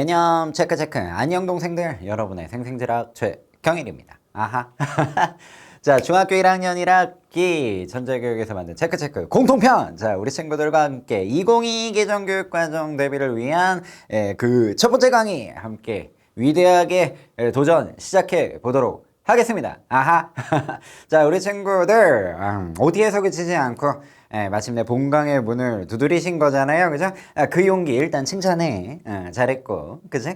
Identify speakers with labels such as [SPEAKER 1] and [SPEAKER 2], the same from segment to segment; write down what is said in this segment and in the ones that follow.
[SPEAKER 1] 개념 체크 체크. 안녕 동생들, 여러분의 생생지락 최경일입니다. 아하. 자, 중학교 1학년 1학기 전자교육에서 만든 체크 체크 공통편. 자, 우리 친구들과 함께 2022 개정교육과정 대비를 위한 그 첫 번째 강의 함께 위대하게 도전 시작해 보도록 하겠습니다. 아하. 자, 우리 친구들 OT에서 그치지 않고 마침내 본강의 문을 두드리신 거잖아요. 그죠? 그 용기 일단 칭찬해. 잘했고. 그죠?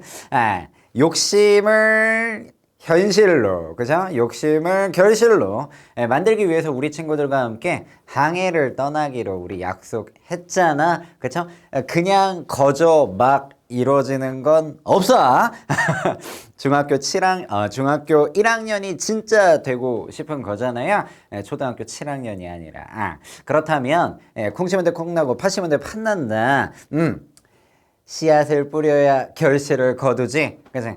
[SPEAKER 1] 욕심을 현실로, 그죠? 욕심을 결실로 만들기 위해서 우리 친구들과 함께 항해를 떠나기로 우리 약속했잖아. 그죠? 그냥 거저 막 이루어지는 건 없어. 중학교 1학년이 진짜 되고 싶은 거잖아요. 초등학교 7학년이 아니라. 그렇다면 콩 심은 데 콩 나고 팥 심은 데 팥 난다. 씨앗을 뿌려야 결실을 거두지. 그래서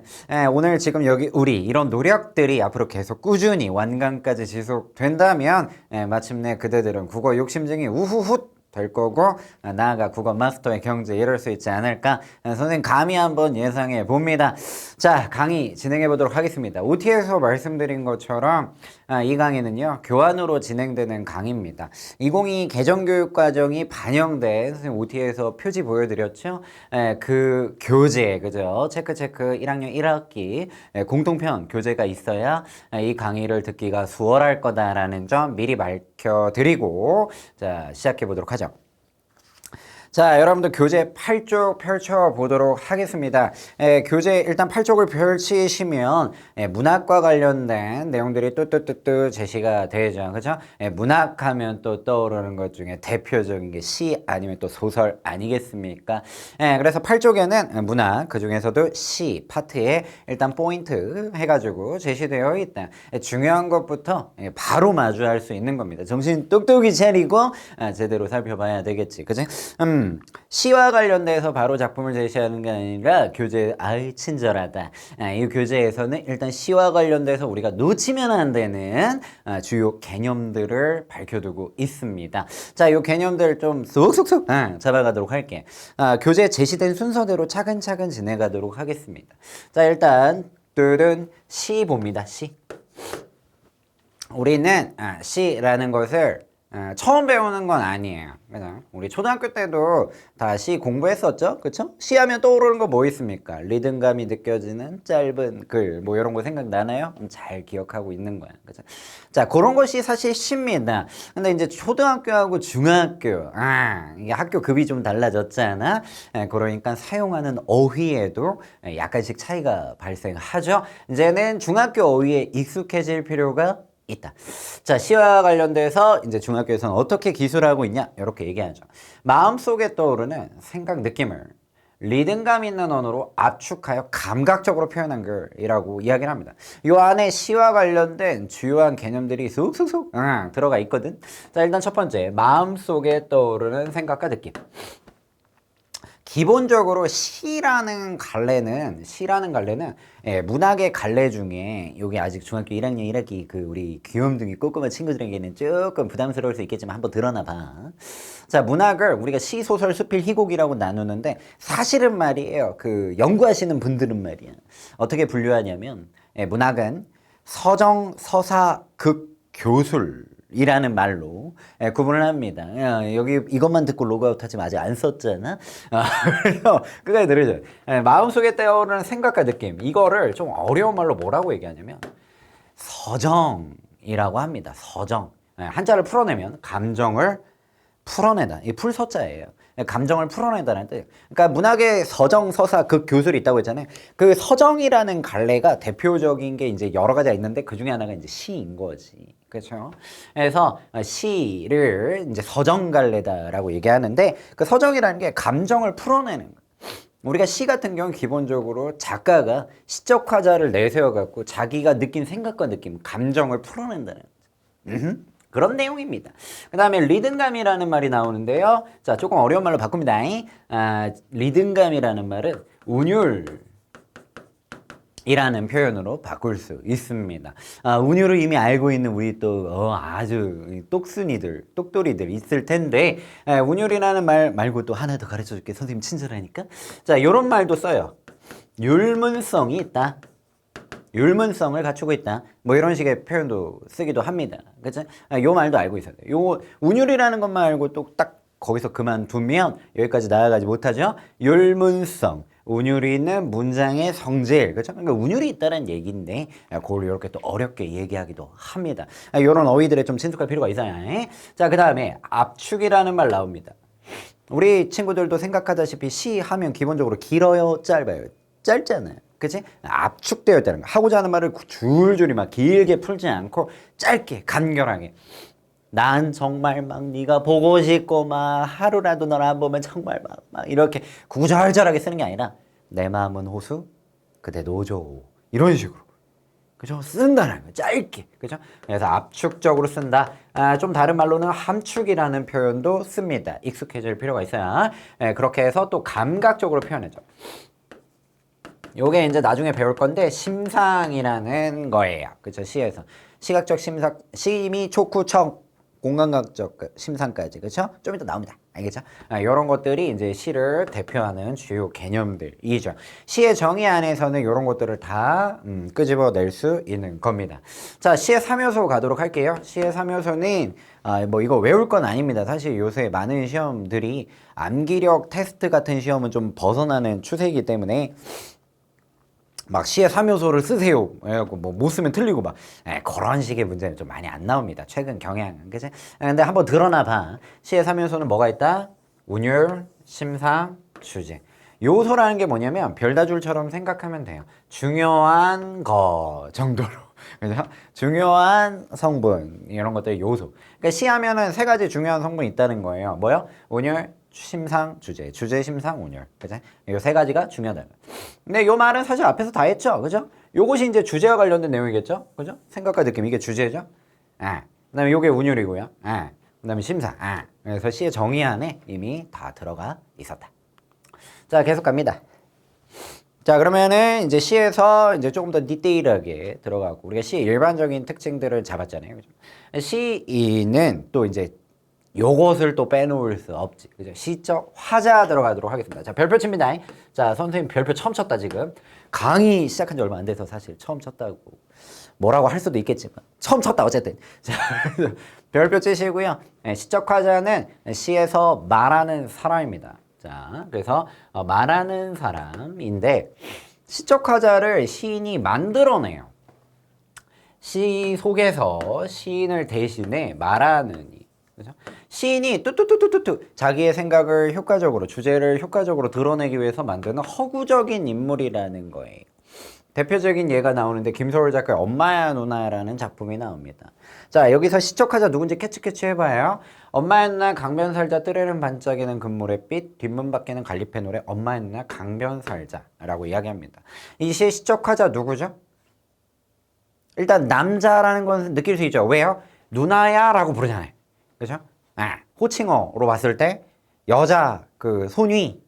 [SPEAKER 1] 오늘 지금 여기 우리 이런 노력들이 앞으로 계속 꾸준히 완강까지 지속된다면 마침내 그대들은 국어 욕심쟁이 우후훗 될 거고 나아가 국어 마스터의 경제 이럴 수 있지 않을까. 선생님 감히 한번 예상해 봅니다. 자, 강의 진행해 보도록 하겠습니다. OT에서 말씀드린 것처럼 이 강의는요 교환으로 진행되는 강의입니다. 2022 개정교육과정이 반영된 선생님 OT에서 표지 보여드렸죠. 그 교재, 그죠? 체크 1학년 1학기 공통편 교재가 있어야 이 강의를 듣기가 수월할 거다라는 점 미리 밝혀드리고 자, 시작해 보도록 하죠. 자, 여러분들 교재 8쪽 펼쳐보도록 하겠습니다. 교재 일단 8쪽을 펼치시면 문학과 관련된 내용들이 뚜뚜뚜뚜 제시가 되죠. 그죠? 문학하면 또 떠오르는 것 중에 대표적인 게 시 아니면 또 소설 아니겠습니까? 그래서 8쪽에는 문학, 그 중에서도 시 파트에 일단 포인트 해가지고 제시되어 있다. 중요한 것부터 바로 마주할 수 있는 겁니다. 정신 똑똑히 차리고 제대로 살펴봐야 되겠지. 그죠? 시와 관련돼서 바로 작품을 제시하는 게 아니라 교재, 친절하다. 이 교재에서는 일단 시와 관련돼서 우리가 놓치면 안 되는 주요 개념들을 밝혀두고 있습니다. 자, 이 개념들 좀 쏙쏙쏙 잡아가도록 할게. 교재에 제시된 순서대로 차근차근 진행하도록 하겠습니다. 자, 일단 뚜른 시 봅니다. 시. 우리는 시라는 것을 처음 배우는 건 아니에요. 그죠? 우리 초등학교 때도 다 시 공부했었죠? 그쵸? 시 하면 떠오르는 거 뭐 있습니까? 리듬감이 느껴지는 짧은 글, 뭐 이런 거 생각나나요? 잘 기억하고 있는 거야. 그죠? 자, 그런 것이 사실 시입니다. 근데 이제 초등학교하고 중학교, 이게 학교 급이 좀 달라졌잖아? 그러니까 사용하는 어휘에도 약간씩 차이가 발생하죠? 이제는 중학교 어휘에 익숙해질 필요가 있다. 자, 시와 관련돼서 이제 중학교에서는 어떻게 기술하고 있냐? 이렇게 얘기하죠. 마음속에 떠오르는 생각, 느낌을 리듬감 있는 언어로 압축하여 감각적으로 표현한 글이라고 이야기를 합니다. 이 안에 시와 관련된 주요한 개념들이 쑥쑥쑥 들어가 있거든. 자, 일단 첫 번째, 마음속에 떠오르는 생각과 느낌. 기본적으로 시라는 갈래는 문학의 갈래 중에 여기 아직 중학교 1학년 1학기 그 우리 귀염둥이 꼬꼬마 친구들에게는 조금 부담스러울 수 있겠지만 한번 드러나 봐. 자, 문학을 우리가 시, 소설, 수필, 희곡이라고 나누는데 사실은 말이에요. 그 연구하시는 분들은 말이야. 어떻게 분류하냐면 문학은 서정, 서사, 극, 교술 이라는 말로 구분을 합니다. 여기 이것만 듣고 로그아웃 하지 마. 아직 안 썼잖아. 그래서 끝까지 들으죠. 마음속에 떠오르는 생각과 느낌, 이거를 좀 어려운 말로 뭐라고 얘기하냐면 서정이라고 합니다. 서정. 한자를 풀어내면 감정을 풀어내다. 이 풀서자예요. 감정을 풀어낸다는 뜻. 그러니까 문학의 서정, 서사, 극, 교술이 있다고 했잖아요. 그 서정이라는 갈래가 대표적인 게 이제 여러 가지가 있는데 그 중에 하나가 이제 시인 거지. 그렇죠? 그래서 시를 이제 서정 갈래다라고 얘기하는데 그 서정이라는 게 감정을 풀어내는 거예요. 우리가 시 같은 경우는 기본적으로 작가가 시적 화자를 내세워 갖고 자기가 느낀 생각과 느낌, 감정을 풀어낸다는 거죠. 그런 내용입니다. 그 다음에 리듬감이라는 말이 나오는데요. 자, 조금 어려운 말로 바꿉니다. 리듬감이라는 말은 운율 이라는 표현으로 바꿀 수 있습니다. 운율을 이미 알고 있는 우리 또 아주 똑순이들, 똑돌이들 있을 텐데 운율이라는 말 말고 또 하나 더 가르쳐 줄게. 선생님 친절하니까. 자, 요런 말도 써요. 율문성이 있다. 율문성을 갖추고 있다. 뭐 이런 식의 표현도 쓰기도 합니다. 그치? 요 말도 알고 있어야 돼요. 요 운율이라는 것만 알고 또 딱 거기서 그만두면 여기까지 나아가지 못하죠. 율문성. 운율이 있는 문장의 성질. 그렇죠? 그러니까 운율이 있다는 얘기인데 그걸 이렇게 또 어렵게 얘기하기도 합니다. 이런 어휘들에 좀 친숙할 필요가 있어요. 자, 그다음에 압축이라는 말 나옵니다. 우리 친구들도 생각하다시피 시 하면 기본적으로 길어요, 짧아요? 짧잖아요. 그치? 압축되어 있다는 거. 하고자 하는 말을 줄줄이 막 길게 풀지 않고 짧게, 간결하게. 난 정말 막 네가 보고 싶고 막 하루라도 널 안 보면 정말 막 이렇게 구절절하게 쓰는 게 아니라 내 마음은 호수, 그대 노조 이런 식으로. 그죠? 쓴다는 거 짧게. 그죠? 그래서 압축적으로 쓴다. 좀 다른 말로는 함축이라는 표현도 씁니다. 익숙해질 필요가 있어요. 그렇게 해서 또 감각적으로 표현해줘. 요게 이제 나중에 배울 건데 심상이라는 거예요. 그죠? 시에서 시각적 심상, 심의, 촉구, 청, 공감각적 심상까지. 그죠? 좀 이따 나옵니다. 알겠죠? 이런 것들이 이제 시를 대표하는 주요 개념들이죠. 시의 정의 안에서는 이런 것들을 다 끄집어낼 수 있는 겁니다. 자, 시의 3요소 가도록 할게요. 시의 3요소는 뭐 이거 외울 건 아닙니다. 사실 요새 많은 시험들이 암기력 테스트 같은 시험은 좀 벗어나는 추세이기 때문에 막 시의 3요소를 쓰세요. 그래갖고 뭐 못 쓰면 틀리고 막 그런 식의 문제는 좀 많이 안 나옵니다. 최근 경향은. 그치? 근데 한번 드러나 봐. 시의 3요소는 뭐가 있다? 운율, 심상, 주제. 요소라는 게 뭐냐면 별다줄처럼 생각하면 돼요. 중요한 거 정도로. 그죠? 중요한 성분 이런 것들 요소. 그러니까 시 하면은 세 가지 중요한 성분이 있다는 거예요. 뭐요? 운율, 심상, 주제. 주제, 심상, 운율. 그죠? 이 세 가지가 중요하다. 근데 요 말은 사실 앞에서 다 했죠. 그죠? 요것이 이제 주제와 관련된 내용이겠죠. 그죠? 생각과 느낌. 이게 주제죠. 그다음에 요게 운율이고요. 그다음에 심상. 그래서 시의 정의 안에 이미 다 들어가 있었다. 자, 계속 갑니다. 자, 그러면은 이제 시에서 이제 조금 더 디테일하게 들어가고 우리가 시의 일반적인 특징들을 잡았잖아요. 그죠? 시인은 또 이제 요것을 또 빼놓을 수 없지. 그죠? 시적 화자 들어가도록 하겠습니다. 자, 별표 칩니다. 자, 선생님 별표 처음 쳤다, 지금. 강의 시작한 지 얼마 안 돼서 사실 처음 쳤다고 뭐라고 할 수도 있겠지만 처음 쳤다, 어쨌든. 자, 별표 치시고요. 시적 화자는 시에서 말하는 사람입니다. 자, 그래서 말하는 사람인데 시적 화자를 시인이 만들어내요. 시 속에서 시인을 대신해 말하는 그죠? 시인이 뚜뚜뚜뚜뚜 자기의 생각을 효과적으로 주제를 효과적으로 드러내기 위해서 만드는 허구적인 인물이라는 거예요. 대표적인 예가 나오는데 김소월 작가의 엄마야 누나라는 작품이 나옵니다. 자, 여기서 시적화자 누군지 캐치 해봐요. 엄마야 누나 강변 살자 뜨레는 반짝이는 금모래빛 뒷문 밖에는 갈리페 노래 엄마야 누나 강변 살자라고 이야기합니다. 이 시의 시적화자 누구죠? 일단 남자라는 건 느낄 수 있죠. 왜요? 누나야 라고 부르잖아요. 그죠? 호칭어로 봤을 때 여자 그 손위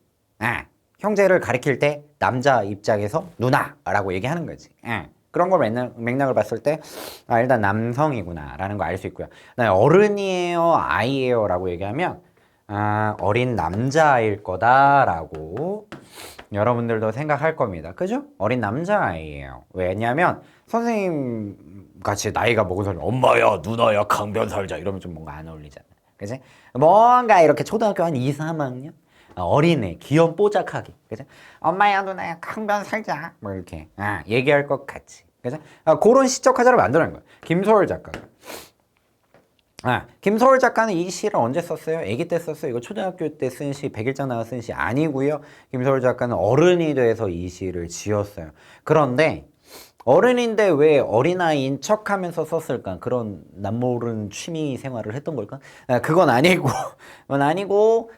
[SPEAKER 1] 형제를 가리킬 때 남자 입장에서 누나라고 얘기하는 거지. 그런 걸 맥락을 봤을 때 일단 남성이구나 라는 거 알 수 있고요. 어른이에요 아이예요 라고 얘기하면 어린 남자일 거다라고 여러분들도 생각할 겁니다. 그죠? 어린 남자아이예요. 왜냐면 선생님 같이 나이가 먹은 사람이 엄마야 누나야 강변 살자 이러면 좀 뭔가 안 어울리잖아. 그치? 뭔가 이렇게 초등학교 한 2, 3학년 어린애 귀염 뽀짝하게 그치? 엄마야 누나야 강변 살자 뭐 이렇게 얘기할 것 같이 그치? 그런 시적 화자를 만들어낸 거야. 김소월 작가가. 김소월 작가는 이 시를 언제 썼어요? 아기 때 썼어요. 이거 초등학교 때 쓴 시, 100일장 나와 쓴 시 아니고요. 김소월 작가는 어른이 돼서 이 시를 지었어요. 그런데 어른인데 왜 어린아이인 척하면서 썼을까? 그런 남모른 취미 생활을 했던 걸까? 그건 아니고,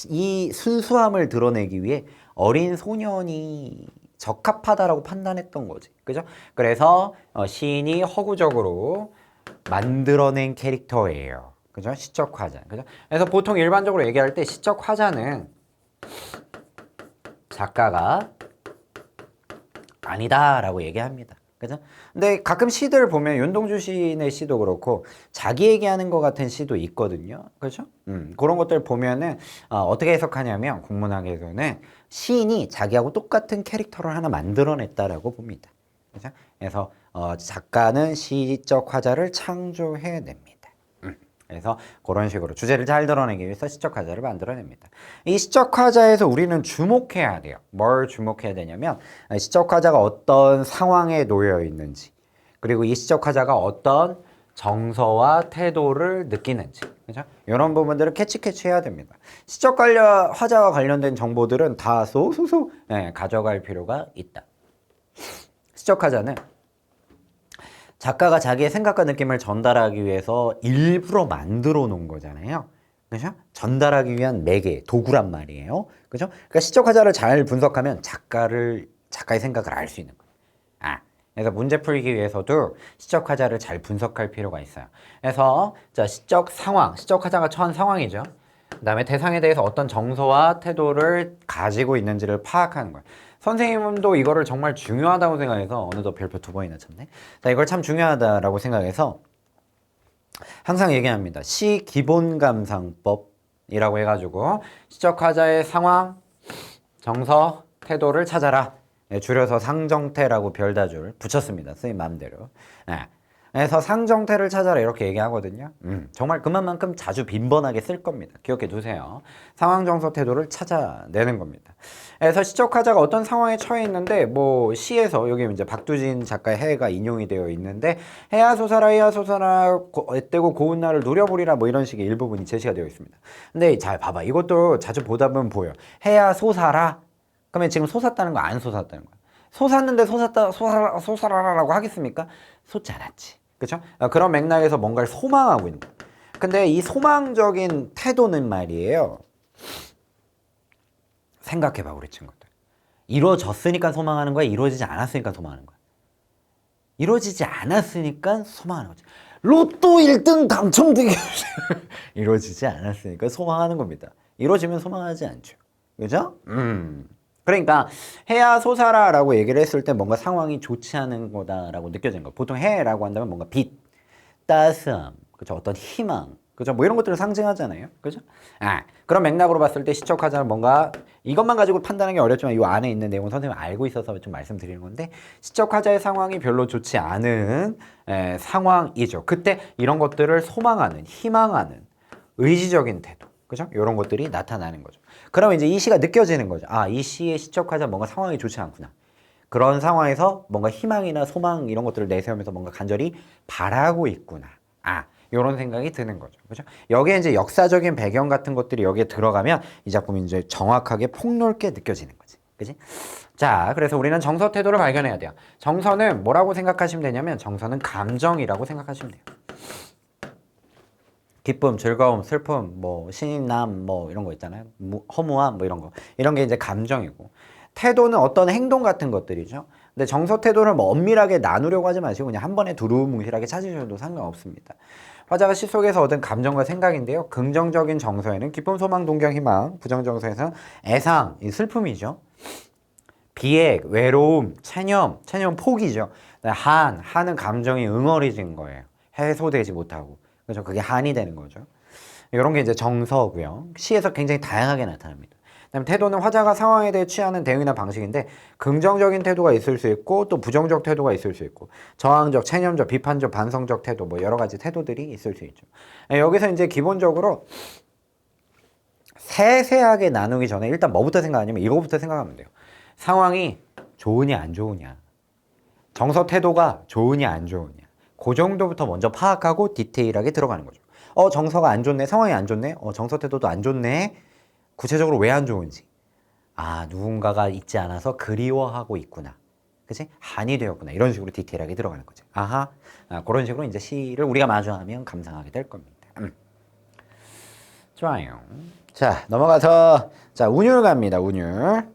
[SPEAKER 1] 이 순수함을 드러내기 위해 어린 소년이 적합하다라고 판단했던 거지. 그죠? 그래서 시인이 허구적으로 만들어낸 캐릭터예요. 그죠? 시적 화자. 그죠? 그래서 보통 일반적으로 얘기할 때 시적 화자는 작가가 아니다라고 얘기합니다. 그죠? 근데 가끔 시들 보면 윤동주 시인의 시도 그렇고 자기 얘기하는 것 같은 시도 있거든요. 그죠? 그런 것들 보면은 어떻게 해석하냐면 국문학에서는 시인이 자기하고 똑같은 캐릭터를 하나 만들어냈다라고 봅니다. 그죠? 그래서 작가는 시적 화자를 창조해냅니다. 그래서 그런 식으로 주제를 잘 드러내기 위해서 시적 화자를 만들어냅니다. 이 시적 화자에서 우리는 주목해야 돼요. 뭘 주목해야 되냐면 시적 화자가 어떤 상황에 놓여 있는지, 그리고 이 시적 화자가 어떤 정서와 태도를 느끼는지, 그죠? 이런 부분들을 캐치해야 됩니다. 시적 화자와 관련된 정보들은 다 쏘쏘쏘 가져갈 필요가 있다. 시적 화자는 작가가 자기의 생각과 느낌을 전달하기 위해서 일부러 만들어 놓은 거잖아요. 그죠? 전달하기 위한 매개, 도구란 말이에요. 그죠? 그러니까 시적 화자를 잘 분석하면 작가의 생각을 알 수 있는 거예요. 그래서 문제 풀기 위해서도 시적 화자를 잘 분석할 필요가 있어요. 그래서 자, 시적 상황, 시적 화자가 처한 상황이죠. 그다음에 대상에 대해서 어떤 정서와 태도를 가지고 있는지를 파악하는 거예요. 선생님도 이거를 정말 중요하다고 생각해서 어느덧 별표 2번이나 쳤네. 자, 이걸 참 중요하다라고 생각해서 항상 얘기합니다. 시 기본 감상법이라고 해가지고 시적 화자의 상황, 정서, 태도를 찾아라. 줄여서 상정태라고 별다줄 붙였습니다. 선생님 마음대로. 그래서 상정태를 찾아라 이렇게 얘기하거든요. 정말 그만큼 자주 빈번하게 쓸 겁니다. 기억해 두세요. 상황, 정서, 태도를 찾아내는 겁니다. 그래서 시적 화자가 어떤 상황에 처해 있는데 뭐 시에서 여기 이제 박두진 작가의 해가 인용이 되어 있는데 해야 솟아라 애떼고 고운 날을 누려보리라 뭐 이런 식의 일부분이 제시가 되어 있습니다. 근데 잘 봐봐. 이것도 자주 보다 보면 보여. 해야 솟아라. 그러면 지금 솟았다는 거 안 솟았다는 거야. 솟았는데 솟아라라고 하겠습니까? 솟지 않았지. 그렇죠? 그런 맥락에서 뭔가를 소망하고 있는 거야. 근데 이 소망적인 태도는 말이에요. 생각해봐 우리 친구들. 이루어졌으니까 소망하는 거야? 이루어지지 않았으니까 소망하는 거야? 이루어지지 않았으니까 소망하는 거지. 로또 1등 당첨되게 이루어지지 않았으니까 소망하는 겁니다. 이루어지면 소망하지 않죠. 그죠? 그러니까 해야 솟아라라고 얘기를 했을 때 뭔가 상황이 좋지 않은 거다라고 느껴지는 거. 보통 해라고 한다면 뭔가 빛, 따스함, 그죠? 어떤 희망, 그죠? 뭐 이런 것들을 상징하잖아요, 그죠? 그런 맥락으로 봤을 때 시적 화자는 뭔가 이것만 가지고 판단하기 어렵지만 이 안에 있는 내용은 선생님이 알고 있어서 좀 말씀드리는 건데 시적 화자의 상황이 별로 좋지 않은 상황이죠. 그때 이런 것들을 소망하는, 희망하는 의지적인 태도. 그죠? 이런 것들이 나타나는 거죠. 그러면 이제 이 시가 느껴지는 거죠. 이 시의 시적 화자 뭔가 상황이 좋지 않구나. 그런 상황에서 뭔가 희망이나 소망 이런 것들을 내세우면서 뭔가 간절히 바라고 있구나. 이런 생각이 드는 거죠. 그죠? 여기에 이제 역사적인 배경 같은 것들이 여기에 들어가면 이 작품이 이제 정확하게 폭넓게 느껴지는 거지. 그지? 자, 그래서 우리는 정서 태도를 발견해야 돼요. 정서는 뭐라고 생각하시면 되냐면 정서는 감정이라고 생각하시면 돼요. 기쁨, 즐거움, 슬픔, 뭐 신남, 뭐 이런 거 있잖아요. 허무함, 뭐 이런 거. 이런 게 이제 감정이고. 태도는 어떤 행동 같은 것들이죠. 근데 정서 태도를 뭐 엄밀하게 나누려고 하지 마시고 그냥 한 번에 두루뭉실하게 찾으셔도 상관없습니다. 화자가 시 속에서 얻은 감정과 생각인데요. 긍정적인 정서에는 기쁨, 소망, 동경, 희망. 부정 정서에서는 애상, 슬픔이죠. 비액, 외로움, 체념, 포기죠. 한은 감정이 응어리진 거예요. 해소되지 못하고. 그죠? 그게 한이 되는 거죠. 이런 게 이제 정서고요. 시에서 굉장히 다양하게 나타납니다. 그다음에 태도는 화자가 상황에 대해 취하는 대응이나 방식인데 긍정적인 태도가 있을 수 있고 또 부정적 태도가 있을 수 있고 저항적, 체념적, 비판적, 반성적 태도 뭐 여러 가지 태도들이 있을 수 있죠. 여기서 이제 기본적으로 세세하게 나누기 전에 일단 뭐부터 생각하냐면 이거부터 생각하면 돼요. 상황이 좋으냐 안 좋으냐, 정서 태도가 좋으냐 안 좋으냐, 그 정도부터 먼저 파악하고 디테일하게 들어가는 거죠. 정서가 안 좋네, 상황이 안 좋네, 정서 태도도 안 좋네. 구체적으로 왜 안 좋은지. 누군가가 있지 않아서 그리워하고 있구나. 그치? 한이 되었구나. 이런 식으로 디테일하게 들어가는 거죠. 그런 식으로 이제 시를 우리가 마주하면 감상하게 될 겁니다. 좋아요. 자, 넘어가서, 자, 운율 갑니다. 운율.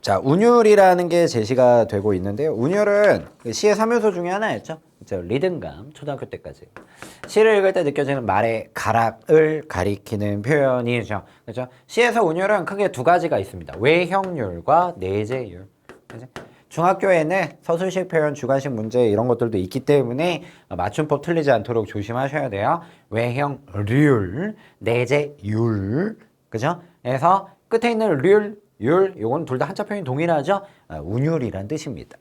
[SPEAKER 1] 자, 운율이라는 게 제시가 되고 있는데요. 운율은 시의 3요소 중에 하나였죠. 그렇죠? 리듬감, 초등학교 때까지. 시를 읽을 때 느껴지는 말의 가락을 가리키는 표현이죠. 그렇죠? 시에서 운율은 크게 두 가지가 있습니다. 외형률과 내재율. 그렇죠? 중학교에는 서술식 표현, 주관식 문제 이런 것들도 있기 때문에 맞춤법 틀리지 않도록 조심하셔야 돼요. 외형 률, 내재 율, 그죠? 그래서 끝에 있는 률, 율, 요건 둘 다 한자 표현이 동일하죠? 운율이란 뜻입니다.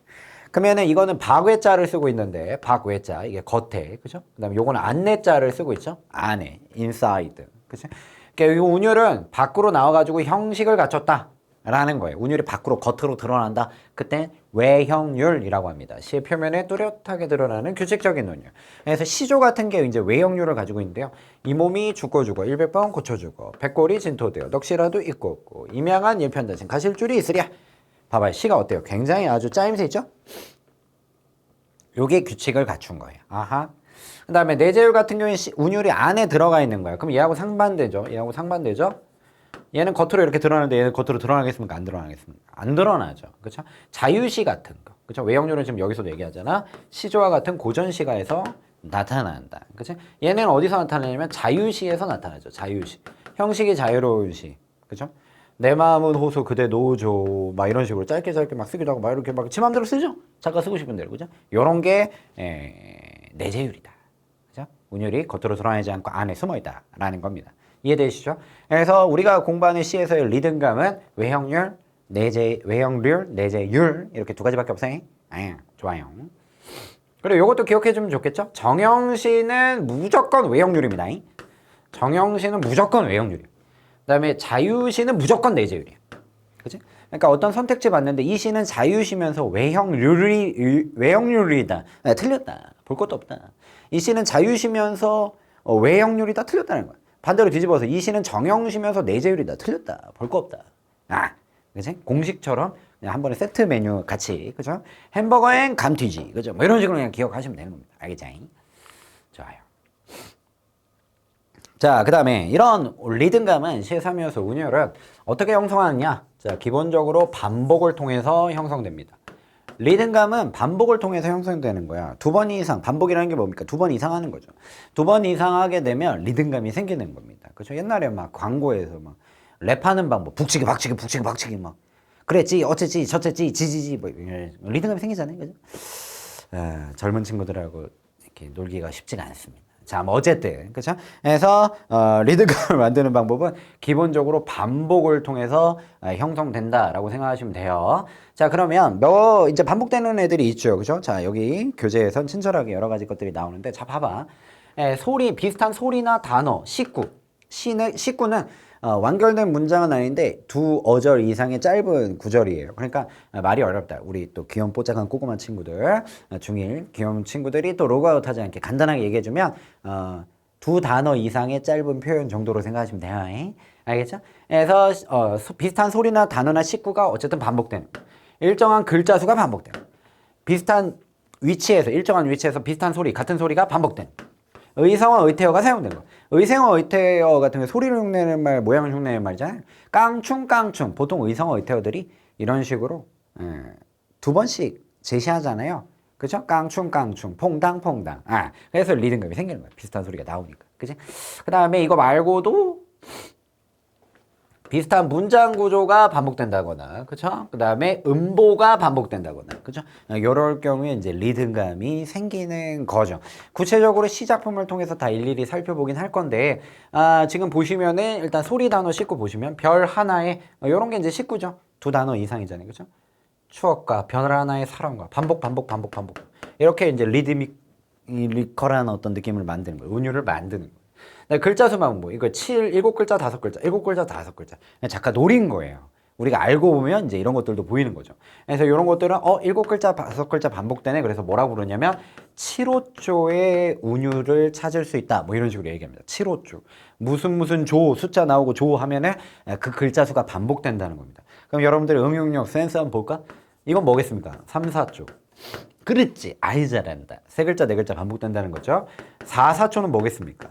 [SPEAKER 1] 그러면은 이거는 박외자를 쓰고 있는데 박외자 이게 겉에, 그죠? 그다음에 요거는 안내자를 쓰고 있죠? 안에, inside, 그죠? 그러니까 이 운율은 밖으로 나와가지고 형식을 갖췄다. 라는 거예요. 운율이 밖으로 겉으로 드러난다. 그때 외형률이라고 합니다. 시의 표면에 뚜렷하게 드러나는 규칙적인 운율. 그래서 시조 같은 게 이제 외형률을 가지고 있는데요. 이 몸이 죽고 일백번 고쳐주고 백골이 진토되어 넋이라도 있고 없고 임양한 일편단심 가실줄이 있으랴. 봐봐요. 시가 어때요? 굉장히 아주 짜임새 있죠? 요게 규칙을 갖춘 거예요. 아하. 그 다음에 내재율 같은 경우에 운율이 안에 들어가 있는 거예요. 그럼 얘하고 상반되죠? 얘하고 상반되죠? 얘는 겉으로 이렇게 드러나는데 얘는 겉으로 드러나겠습니까? 안 드러나겠습니까? 안 드러나죠. 그렇죠? 자유시 같은 거. 그렇죠? 외형률은 지금 여기서도 얘기하잖아. 시조와 같은 고전시가에서 나타난다. 그렇죠? 얘는 어디서 나타나냐면 자유시에서 나타나죠. 자유시. 형식이 자유로운 시. 그렇죠? 내 마음은 호소 그대 노조 막 이런 식으로 짧게 막 쓰기도 하고 막 이렇게 막 지 맘대로 쓰죠. 작가 쓰고 싶은 대로. 그죠? 요런 게 내재율이다. 그죠? 운율이 겉으로 드러나지 않고 안에 숨어 있다라는 겁니다. 이해되시죠? 그래서 우리가 공부하는 시에서의 리듬감은 외형률, 외형률, 내재율 이렇게 두 가지밖에 없어요. 좋아요. 그리고 이것도 기억해주면 좋겠죠? 정형시는 무조건 외형률입니다. 정형시는 무조건 외형률이에요. 그 다음에 자유시는 무조건 내재율이에요. 그치? 그러니까 어떤 선택지 봤는데 이 시는 자유시면서 외형률이다. 틀렸다. 볼 것도 없다. 이 시는 자유시면서 외형률이다. 틀렸다는 거야. 반대로 뒤집어서 이 시는 정형시면서 내재율이다. 틀렸다. 볼 거 없다. 그치? 공식처럼 그냥 한 번에 세트 메뉴 같이, 그죠? 햄버거엔 감튀지, 그죠? 뭐 이런 식으로 그냥 기억하시면 되는 겁니다. 알겠죠? 좋아요. 자, 그 다음에 이런 리듬감은 시의 3요소 운율은 어떻게 형성하느냐? 자, 기본적으로 반복을 통해서 형성됩니다. 리듬감은 반복을 통해서 형성되는 거야. 두 번 이상, 반복이라는 게 뭡니까? 두 번 이상 하는 거죠. 두 번 이상 하게 되면 리듬감이 생기는 겁니다. 그렇죠? 옛날에 막 광고에서 막 랩하는 방법, 북치기, 박치기, 북치기, 박치기 막 그랬지, 어쨌지, 저쨌지, 지지지 뭐 리듬감이 생기잖아요. 그죠? 젊은 친구들하고 이렇게 놀기가 쉽지가 않습니다. 자, 뭐 어쨌든 그렇죠? 그래서 리듬감을 만드는 방법은 기본적으로 반복을 통해서 형성된다라고 생각하시면 돼요. 자, 그러면 이제 반복되는 애들이 있죠, 그렇죠? 자, 여기 교재에선 친절하게 여러 가지 것들이 나오는데, 자, 봐봐. 소리 비슷한 소리나 단어, 식구는 완결된 문장은 아닌데 두 어절 이상의 짧은 구절이에요. 그러니까 말이 어렵다. 우리 또 귀여운 뽀짝한 꼬꼬마 친구들, 중1 귀여운 친구들이 또 로그아웃 하지 않게 간단하게 얘기해주면 두 단어 이상의 짧은 표현 정도로 생각하시면 돼요. 알겠죠? 그래서 비슷한 소리나 단어나 식구가 어쨌든 반복되는 거예요. 일정한 글자 수가 반복되는 거예요. 일정한 위치에서 비슷한 소리, 같은 소리가 반복되는 거예요. 의성어, 의태어가 사용된 거. 의성어, 의태어 같은 게 소리를 흉내내는 말, 모양을 흉내내는 말이잖아요. 깡충. 보통 의성어, 의태어들이 이런 식으로 두 번씩 제시하잖아요. 그죠? 깡충, 퐁당. 그래서 리듬감이 생기는 거예요. 비슷한 소리가 나오니까. 그지? 그 다음에 이거 말고도 비슷한 문장 구조가 반복된다거나, 그쵸? 그 다음에 음보가 반복된다거나, 그쵸? 이럴 경우에 이제 리듬감이 생기는 거죠. 구체적으로 시작품을 통해서 다 일일이 살펴보긴 할 건데, 지금 보시면은 일단 소리 단어 식구 보시면 별 하나에, 이런 게 이제 식구죠. 두 단어 이상이잖아요. 그쵸? 추억과 별 하나의 사랑과 반복. 이렇게 이제 리드미컬한 어떤 느낌을 만드는 거예요. 운율을 만드는 거예요. 글자 수만 이거 7글자 5글자 7글자 5글자 작가 노린 거예요. 우리가 알고 보면 이제 이런 것들도 보이는 거죠. 그래서 이런 것들은 7글자 5글자 반복되네. 그래서 뭐라고 부르냐면 7호조의 운율을 찾을 수 있다. 뭐 이런 식으로 얘기합니다. 7호조. 무슨 조 숫자 나오고 조 하면은 그 글자 수가 반복된다는 겁니다. 그럼 여러분들의 응용력 센스 한번 볼까? 이건 뭐겠습니까? 3, 4조. 그렇지. 아이 잘한다. 세 글자 네 글자 반복된다는 거죠. 4, 4초는 뭐겠습니까?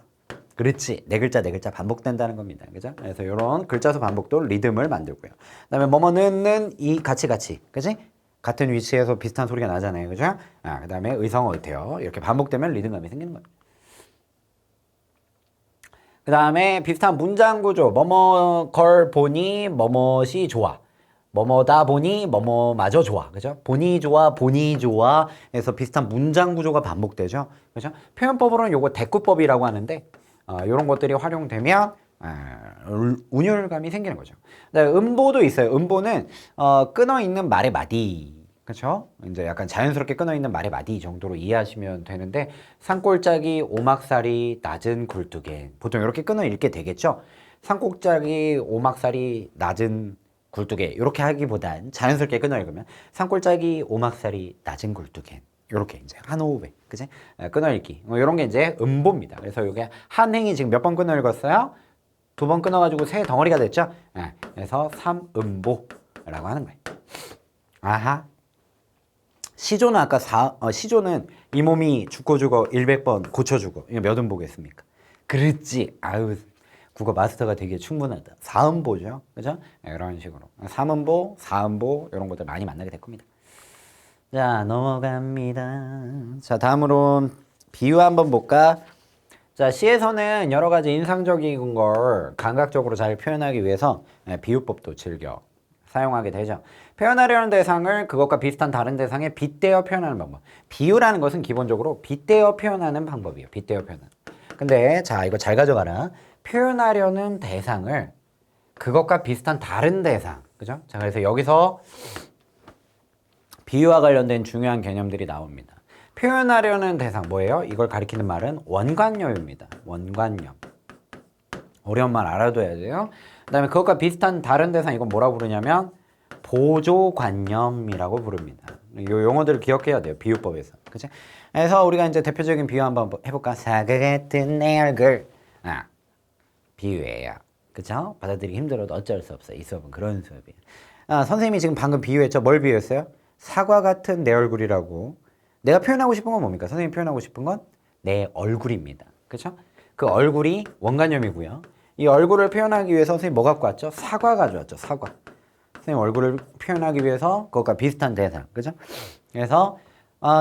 [SPEAKER 1] 그렇지. 네 글자 반복된다는 겁니다. 그죠? 그래서 이런 글자 수 반복도 리듬을 만들고요. 그 다음에 뭐뭐는 이 같이. 그지? 같은 위치에서 비슷한 소리가 나잖아요. 그죠? 그 다음에 의성어, 의태어. 이렇게 반복되면 리듬감이 생기는 거예요. 그 다음에 비슷한 문장 구조. 뭐뭐 걸 보니 뭐뭇이 좋아. 뭐뭐다 보니 뭐뭐마저 좋아. 그죠? 보니 좋아, 보니 좋아 해서 비슷한 문장 구조가 반복되죠. 그죠? 표현법으로는 요거 대꾸법이라고 하는데 요런 것들이 활용되면 운율감이 생기는 거죠. 네, 음보도 있어요. 음보는 끊어 있는 말의 마디. 그렇죠? 이제 약간 자연스럽게 끊어 있는 말의 마디 정도로 이해하시면 되는데 산골짜기 오막살이 낮은 굴뚝에 보통 이렇게 끊어 읽게 되겠죠? 산골짜기 오막살이 낮은 굴뚝에 이렇게 하기보단 자연스럽게 끊어 읽으면 산골짜기 오막살이 낮은 굴뚝에 이렇게 이제 한 호흡에 그지? 끊어 읽기 이런 게 이제 음보입니다. 그래서 이게 한 행이 지금 몇 번 끊어 읽었어요? 2번 끊어가지고 세 덩어리가 됐죠? 그래서 삼음보라고 하는 거예요. 아하. 시조는 아까 시조는 이 몸이 죽고 죽어 100번 고쳐주고 이거 몇 음보겠습니까? 그렇지. 아유 국어 마스터가 되게 충분하다. 4음보죠. 그죠? 이런 식으로 3음보, 4음보 이런 것들 많이 만나게 될 겁니다. 자 넘어갑니다. 자 다음으로 비유 한번 볼까? 자 시에서는 여러 가지 인상적인 걸 감각적으로 잘 표현하기 위해서 비유법도 즐겨 사용하게 되죠. 표현하려는 대상을 그것과 비슷한 다른 대상에 빗대어 표현하는 방법. 비유라는 것은 기본적으로 빗대어 표현하는 방법이에요. 빗대어 표현. 근데 자 이거 잘 가져가라. 표현하려는 대상을 그것과 비슷한 다른 대상. 그죠? 자 그래서 여기서 비유와 관련된 중요한 개념들이 나옵니다. 표현하려는 대상 뭐예요? 이걸 가리키는 말은 원관념입니다. 원관념. 어려운 말 알아둬야 돼요. 그 다음에 그것과 비슷한 다른 대상 이건 뭐라고 부르냐면 보조관념이라고 부릅니다. 이 용어들을 기억해야 돼요. 비유법에서. 그치? 그래서 우리가 이제 대표적인 비유 한번 해볼까? 사과 같은 내 얼굴. 비유예요. 그쵸? 받아들이기 힘들어도 어쩔 수 없어요. 이 수업은 그런 수업이에요. 선생님이 지금 방금 비유했죠? 뭘 비유했어요? 사과 같은 내 얼굴이라고. 내가 표현하고 싶은 건 뭡니까? 선생님이 표현하고 싶은 건 내 얼굴입니다. 그쵸? 그 얼굴이 원관념이고요. 이 얼굴을 표현하기 위해서 선생님 뭐 갖고 왔죠? 사과 가져왔죠. 사과. 선생님 얼굴을 표현하기 위해서 그것과 비슷한 대상. 그죠? 그래서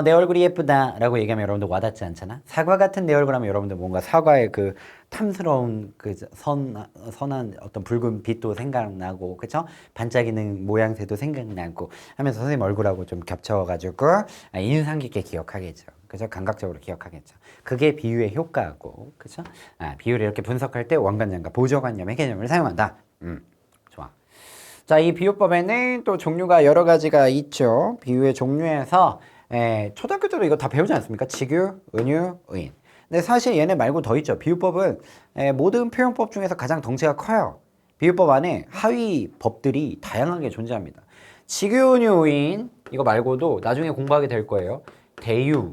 [SPEAKER 1] 내 얼굴이 예쁘다 라고 얘기하면 여러분들 와닿지 않잖아? 사과 같은 내 얼굴 하면 여러분들 뭔가 사과의 그 탐스러운 그 선한 어떤 붉은 빛도 생각나고 그쵸? 반짝이는 모양새도 생각나고 하면서 선생님 얼굴하고 좀 겹쳐가지고 인상 깊게 기억하겠죠. 그죠? 감각적으로 기억하겠죠. 그게 비유의 효과고 그쵸? 비유를 이렇게 분석할 때 원관념과 보조관념의 개념을 사용한다. 좋아. 자, 이 비유법에는 또 종류가 여러 가지가 있죠. 비유의 종류에서 초등학교 때도 이거 다 배우지 않습니까? 직유, 은유, 의인. 근데 사실 얘네 말고 더 있죠. 비유법은 모든 표현법 중에서 가장 덩치가 커요. 비유법 안에 하위 법들이 다양하게 존재합니다. 직유, 은유, 의인 이거 말고도 나중에 공부하게 될 거예요. 대유,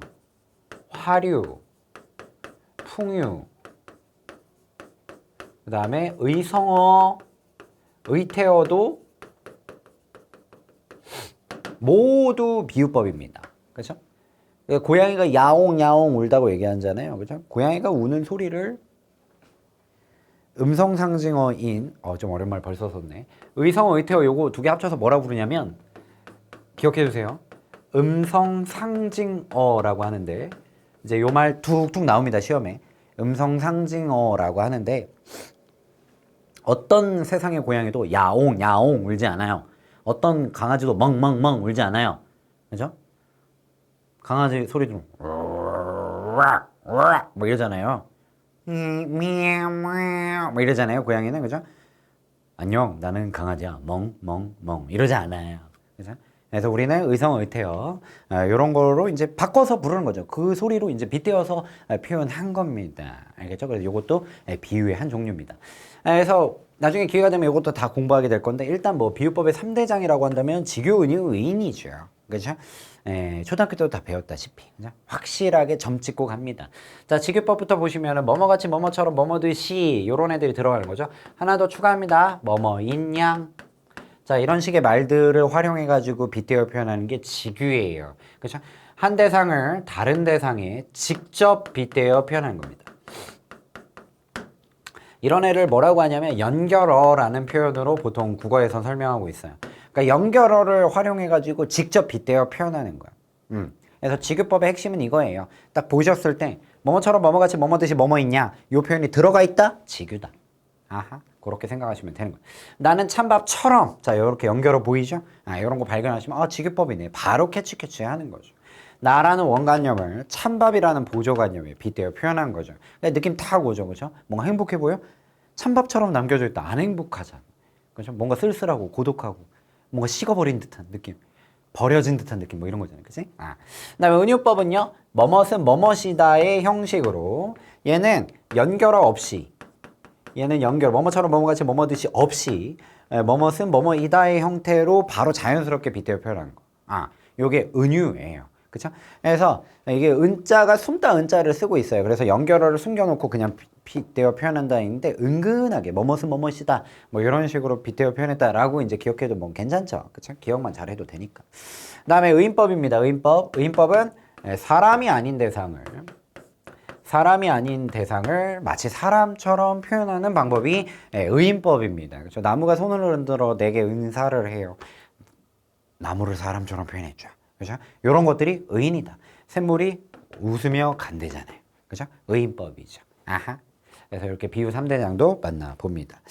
[SPEAKER 1] 화류, 풍유, 그 다음에 의성어, 의태어도 모두 비유법입니다. 그렇죠? 고양이가 야옹 야옹 울다고 얘기하잖아요. 그렇죠? 고양이가 우는 소리를 음성 상징어인 좀 어려운 말 벌써 썼네. 의성어, 의태어 요거 두 개 합쳐서 뭐라고 부르냐면 기억해 주세요. 음성 상징어라고 하는데 이제 요 말 툭툭 나옵니다. 시험에. 음성 상징어라고 하는데 어떤 세상의 고양이도 야옹 야옹 울지 않아요. 어떤 강아지도 멍멍멍 울지 않아요. 그죠? 강아지 소리 좀 뭐 이러잖아요. 뭐 이러잖아요. 고양이는 그죠? 안녕, 나는 강아지야. 멍멍멍 이러지 않아요. 그죠? 그래서 우리는 의성, 의태어 이런 거로 이제 바꿔서 부르는 거죠. 그 소리로 이제 빗대어서 표현한 겁니다. 알겠죠? 그래서 이것도 비유의 한 종류입니다. 그래서 나중에 기회가 되면 이것도 다 공부하게 될 건데 일단 뭐 비유법의 3대장이라고 한다면 직유, 은유, 의인이죠. 그죠? 초등학교 때도 다 배웠다시피 그죠? 확실하게 점 찍고 갑니다. 자, 직유법부터 보시면은 뭐뭐같이 뭐뭐처럼 뭐뭐듯이 이런 애들이 들어가는 거죠. 하나 더 추가합니다. 뭐뭐인 양. 자, 이런 식의 말들을 활용해 가지고 빗대어 표현하는 게 직유예요. 그죠? 한 대상을 다른 대상에 직접 빗대어 표현하는 겁니다. 이런 애를 뭐라고 하냐면 연결어라는 표현으로 보통 국어에서 설명하고 있어요. 그러니까 연결어를 활용해가지고 직접 빗대어 표현하는 거야. 그래서 직유법의 핵심은 이거예요. 딱 보셨을 때 뭐뭐처럼 뭐뭐같이 뭐뭐듯이 뭐뭐 있냐 이 표현이 들어가 있다? 직유다. 아하. 그렇게 생각하시면 되는 거예요. 나는 찬밥처럼 자 이렇게 연결어 보이죠? 이런 거 발견하시면 직유법이네. 바로 캐치 하는 거죠. 나라는 원관념을 찬밥이라는 보조관념에 빗대어 표현한 거죠. 느낌 탁 오죠, 그렇죠? 뭔가 행복해 보여? 찬밥처럼 남겨져 있다. 안 행복하잖아. 그렇죠? 뭔가 쓸쓸하고 고독하고 뭔가 식어버린 듯한 느낌, 버려진 듯한 느낌 뭐 이런 거잖아요, 그렇지? 그다음에 은유법은요, 뭐뭇은 뭐뭇이다의 형식으로 얘는 연결어 없이 얘는 연결 뭐뭐처럼 뭐뭐같이 뭐뭐듯이 없이 뭐뭇은 뭐뭐이다의 형태로 바로 자연스럽게 빗대어 표현하는 거. 요게 은유예요. 그쵸? 그래서 이게 은자가 숨다 은자를 쓰고 있어요. 그래서 연결어를 숨겨놓고 그냥 빗대어 표현한다 했는데 은근하게 뭐뭇은 뭐뭇이다 뭐 이런 식으로 빗대어 표현했다라고 이제 기억해도 뭐 괜찮죠. 그쵸? 기억만 잘해도 되니까. 그 다음에 의인법입니다. 의인법은 사람이 아닌 대상을 마치 사람처럼 표현하는 방법이 의인법입니다. 그렇죠? 나무가 손을 흔들어 내게 은사를 해요. 나무를 사람처럼 표현했죠. 그렇죠? 이런 것들이 의인이다. 샘물이 웃으며 간대잖아요. 그렇죠? 의인법이죠. 그래서 이렇게 비유 3대장도 만나봅니다.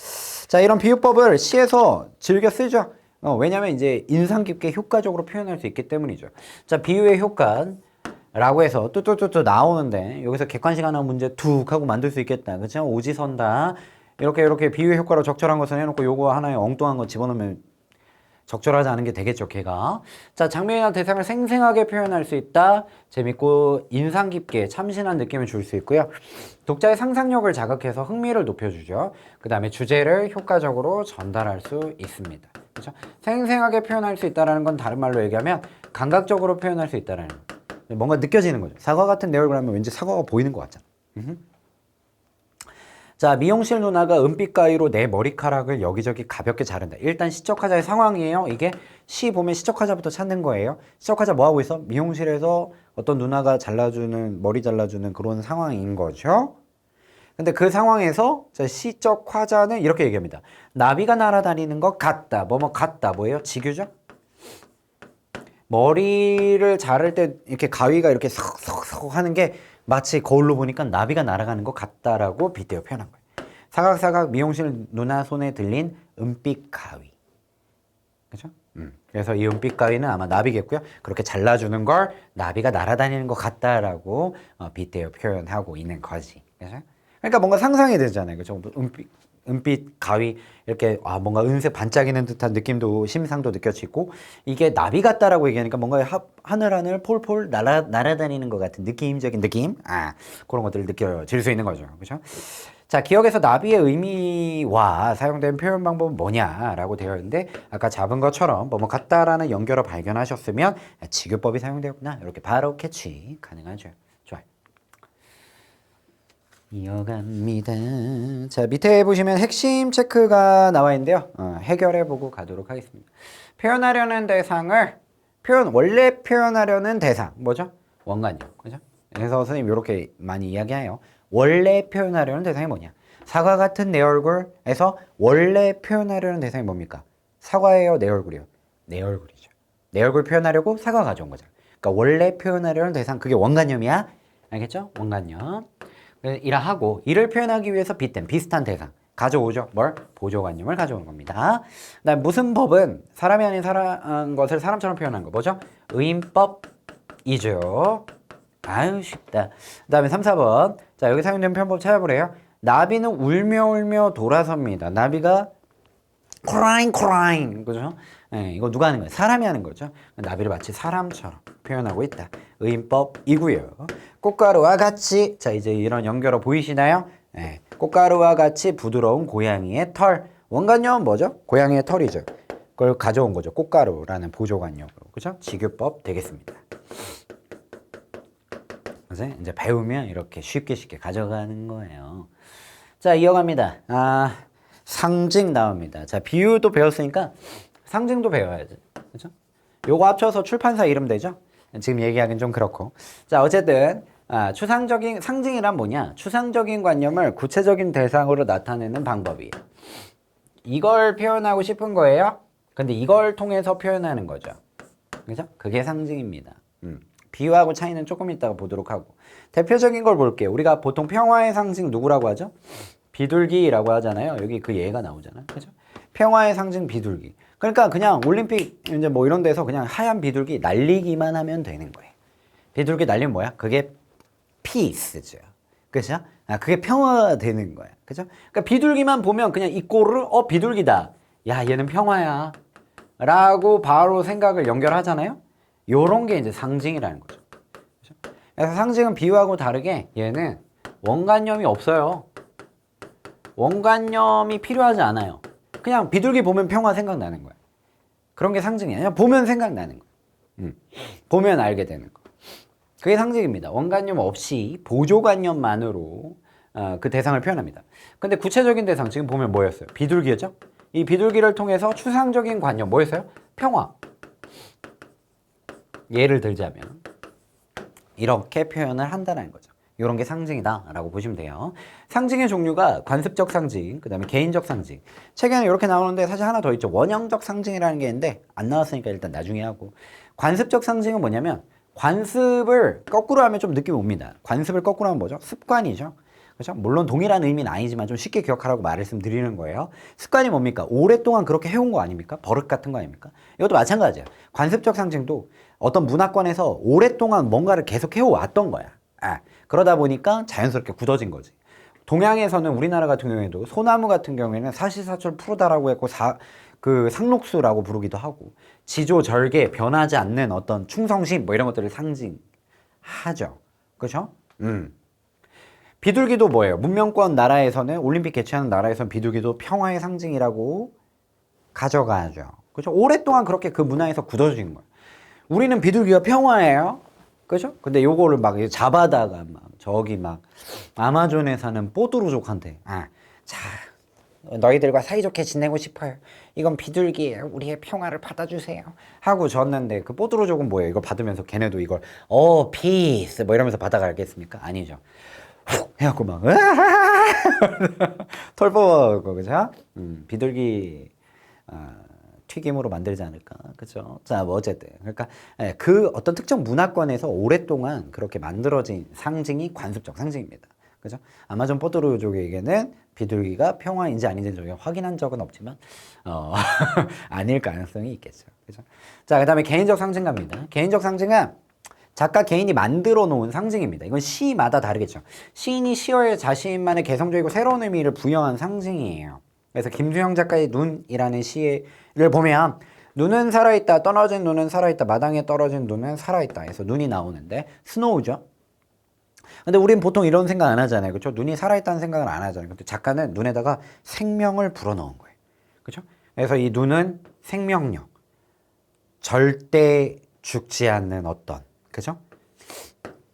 [SPEAKER 1] 자, 이런 비유법을 시에서 즐겨 쓰죠. 왜냐면 이제 인상 깊게 효과적으로 표현할 수 있기 때문이죠. 자, 비유의 효과라고 해서 뚜뚜뚜뚜 나오는데 여기서 객관식 하나 문제 툭 하고 만들 수 있겠다. 그렇죠? 오지선다. 이렇게 비유의 효과로 적절한 것을 해놓고 요거 하나에 엉뚱한 거 집어넣으면 적절하지 않은 게 되겠죠, 걔가. 자, 장면이나 대상을 생생하게 표현할 수 있다. 재밌고 인상 깊게 참신한 느낌을 줄 수 있고요. 독자의 상상력을 자극해서 흥미를 높여주죠. 그 다음에 주제를 효과적으로 전달할 수 있습니다. 그렇죠? 생생하게 표현할 수 있다는 건 다른 말로 얘기하면 감각적으로 표현할 수 있다는 거. 뭔가 느껴지는 거죠. 사과 같은 내 얼굴 하면 왠지 사과가 보이는 것 같잖아. 자, 미용실 누나가 은빛 가위로 내 머리카락을 여기저기 가볍게 자른다. 일단 시적화자의 상황이에요. 이게 시 보면 시적화자부터 찾는 거예요. 시적화자 뭐 하고 있어? 미용실에서 어떤 누나가 머리 잘라주는 그런 상황인 거죠. 근데 그 상황에서 시적화자는 이렇게 얘기합니다. 나비가 날아다니는 것 같다. 뭐뭐 같다. 뭐예요? 지규죠? 머리를 자를 때 이렇게 가위가 이렇게 석석석 하는 게 마치 거울로 보니까 나비가 날아가는 것 같다라고 빗대어 표현한 거예요. 사각사각 미용실 누나 손에 들린 은빛 가위. 그죠? 그래서 이 은빛 가위는 아마 나비겠고요. 그렇게 잘라주는 걸 나비가 날아다니는 것 같다라고 빗대어 표현하고 있는 거지. 그죠? 그러니까 뭔가 상상이 되잖아요. 그죠? 은빛 가위 이렇게 뭔가 은색 반짝이는 듯한 느낌도 심상도 느껴지고 이게 나비 같다라고 얘기하니까 뭔가 하늘 폴폴 날아다니는 것 같은 느낌적인 느낌 그런 것들을 느껴질 수 있는 거죠. 그렇죠? 자, 기억에서 나비의 의미와 사용된 표현 방법은 뭐냐라고 되어 있는데 아까 잡은 것처럼 뭐뭐 같다라는 연결어 발견하셨으면 직유법이 사용되었구나 이렇게 바로 캐치 가능하죠. 좋아요. 이어갑니다. 자, 밑에 보시면 핵심 체크가 나와 있는데요. 해결해보고 가도록 하겠습니다. 원래 표현하려는 대상, 뭐죠? 원관념, 그죠? 그래서 선생님 이렇게 많이 이야기해요. 원래 표현하려는 대상이 뭐냐? 사과 같은 내 얼굴에서 원래 표현하려는 대상이 뭡니까? 사과예요, 내 얼굴이요? 내 얼굴이죠. 내 얼굴 표현하려고 사과 가져온 거죠. 그러니까 원래 표현하려는 대상, 그게 원관념이야. 알겠죠? 원관념. 이를 표현하기 위해서 비슷한 대상 가져오죠. 뭘? 보조관념을 가져오는 겁니다. 그다음 무슨 법은 사람이 아닌 것을 사람처럼 표현한 거 뭐죠? 의인법이죠. 아유 쉽다. 그다음에 3, 4번. 자, 여기 사용된 표현법 찾아보래요. 나비는 울며 돌아섭니다. 나비가 crying 그죠? 이거 누가 하는 거예요? 사람이 하는 거죠. 나비를 마치 사람처럼 표현하고 있다. 의인법이고요. 꽃가루와 같이 자 이제 이런 연결어 보이시나요? 꽃가루와 같이 부드러운 고양이의 털. 원관념은 뭐죠? 고양이의 털이죠. 그걸 가져온 거죠. 꽃가루라는 보조관념으로. 그죠? 직유법 되겠습니다. 그래서 이제 배우면 이렇게 쉽게 가져가는 거예요. 자, 이어갑니다. 상징 나옵니다. 자, 비유도 배웠으니까 상징도 배워야지. 그죠? 요거 합쳐서 출판사 이름 되죠? 지금 얘기하기는 좀 그렇고. 자, 어쨌든 상징이란 뭐냐? 추상적인 관념을 구체적인 대상으로 나타내는 방법이에요. 이걸 표현하고 싶은 거예요. 근데 이걸 통해서 표현하는 거죠. 그죠? 그게 상징입니다. 비유하고 차이는 조금 이따가 보도록 하고. 대표적인 걸 볼게요. 우리가 보통 평화의 상징 누구라고 하죠? 비둘기라고 하잖아요. 여기 그 얘가 나오잖아. 그죠? 평화의 상징 비둘기. 그러니까 그냥 올림픽 이제 뭐 이런 데서 그냥 하얀 비둘기 날리기만 하면 되는 거예요. 비둘기 날리면 뭐야? 그게 피스죠. 그죠? 그게 평화가 되는 거야. 그죠? 그러니까 비둘기만 보면 그냥 이 꼴을 비둘기다. 야, 얘는 평화야. 라고 바로 생각을 연결하잖아요. 요런 게 이제 상징이라는 거죠. 그죠? 그래서 상징은 비유하고 다르게 얘는 원관념이 없어요. 원관념이 필요하지 않아요. 그냥 비둘기 보면 평화 생각나는 거야. 그런 게 상징이야. 그냥 보면 생각나는 거야. 보면 알게 되는 거. 그게 상징입니다. 원관념 없이 보조관념만으로 그 대상을 표현합니다. 근데 구체적인 대상 지금 보면 뭐였어요? 비둘기였죠? 이 비둘기를 통해서 추상적인 관념 뭐였어요? 평화. 예를 들자면 이렇게 표현을 한다는 거죠. 이런 게 상징이다 라고 보시면 돼요. 상징의 종류가 관습적 상징, 그 다음에 개인적 상징. 책에는 이렇게 나오는데 사실 하나 더 있죠. 원형적 상징이라는 게 있는데 안 나왔으니까 일단 나중에 하고. 관습적 상징은 뭐냐면 관습을 거꾸로 하면 좀 느낌이 옵니다. 관습을 거꾸로 하면 뭐죠? 습관이죠. 그렇죠? 물론 동일한 의미는 아니지만 좀 쉽게 기억하라고 말씀드리는 거예요. 습관이 뭡니까? 오랫동안 그렇게 해온 거 아닙니까? 버릇 같은 거 아닙니까? 이것도 마찬가지예요. 관습적 상징도 어떤 문화권에서 오랫동안 뭔가를 계속 해왔던 거야. 그러다 보니까 자연스럽게 굳어진 거지. 동양에서는 우리나라 같은 경우에도 소나무 같은 경우에는 사시사철 푸르다라고 했고 그 상록수라고 부르기도 하고 지조절개 변하지 않는 어떤 충성심 뭐 이런 것들을 상징하죠. 그렇죠? 비둘기도 뭐예요? 문명권 나라에서는 올림픽 개최하는 나라에서는 비둘기도 평화의 상징이라고 가져가죠. 그렇죠? 오랫동안 그렇게 그 문화에서 굳어진 거예요. 우리는 비둘기가 평화예요. 그죠? 근데 요거를 막 잡아다가 막 저기 막 아마존에 사는 뽀드루족한테 자, 너희들과 사이좋게 지내고 싶어요. 이건 비둘기예요. 우리의 평화를 받아주세요. 하고 줬는데 그 뽀드루족은 뭐예요? 이거 받으면서 걔네도 이걸 피스 뭐 이러면서 받아가겠습니까? 아니죠. 훅 해갖고 막 털 뽑아갖고 그죠? 비둘기 튀김으로 만들지 않을까, 그죠? 자, 뭐 어쨌든 그러니까 그 어떤 특정 문화권에서 오랫동안 그렇게 만들어진 상징이 관습적 상징입니다, 그죠? 아마존 뽀드루족에게는 비둘기가 평화인지 아닌지 저희가 확인한 적은 없지만 아닐 가능성이 있겠죠, 그죠? 자, 그다음에 개인적 상징가입니다. 개인적 상징은 작가 개인이 만들어 놓은 상징입니다. 이건 시마다 다르겠죠. 시인이 시어에 자신만의 개성적이고 새로운 의미를 부여한 상징이에요. 그래서 김수영 작가의 눈이라는 시를 보면 눈은 살아있다, 떨어진 눈은 살아있다, 마당에 떨어진 눈은 살아있다 해서 눈이 나오는데 스노우죠. 근데 우린 보통 이런 생각 안 하잖아요. 그렇죠? 눈이 살아있다는 생각을 안 하잖아요. 근데 작가는 눈에다가 생명을 불어넣은 거예요. 그렇죠? 그래서 이 눈은 생명력, 절대 죽지 않는 어떤, 그죠?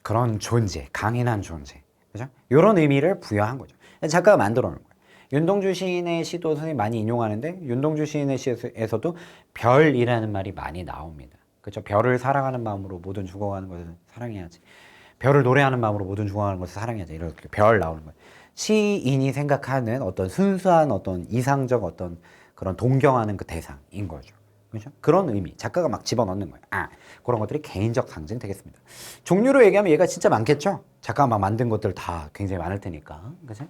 [SPEAKER 1] 그런 존재, 강인한 존재, 그죠? 이런 의미를 부여한 거죠. 작가가 만들어 놓은 거예요. 윤동주 시인의 시도 선생님이 많이 인용하는데 윤동주 시인의 시에서도 별이라는 말이 많이 나옵니다. 그렇죠? 별을 사랑하는 마음으로 모든 죽어가는 것을 사랑해야지. 별을 노래하는 마음으로 모든 죽어가는 것을 사랑해야지. 이렇게 별 나오는 거예요. 시인이 생각하는 어떤 순수한 어떤 이상적 어떤 그런 동경하는 그 대상인 거죠. 그렇죠? 그런 의미, 작가가 막 집어넣는 거예요. 그런 것들이 개인적 상징 되겠습니다. 종류로 얘기하면 얘가 진짜 많겠죠? 작가가 막 만든 것들 다 굉장히 많을 테니까. 그죠?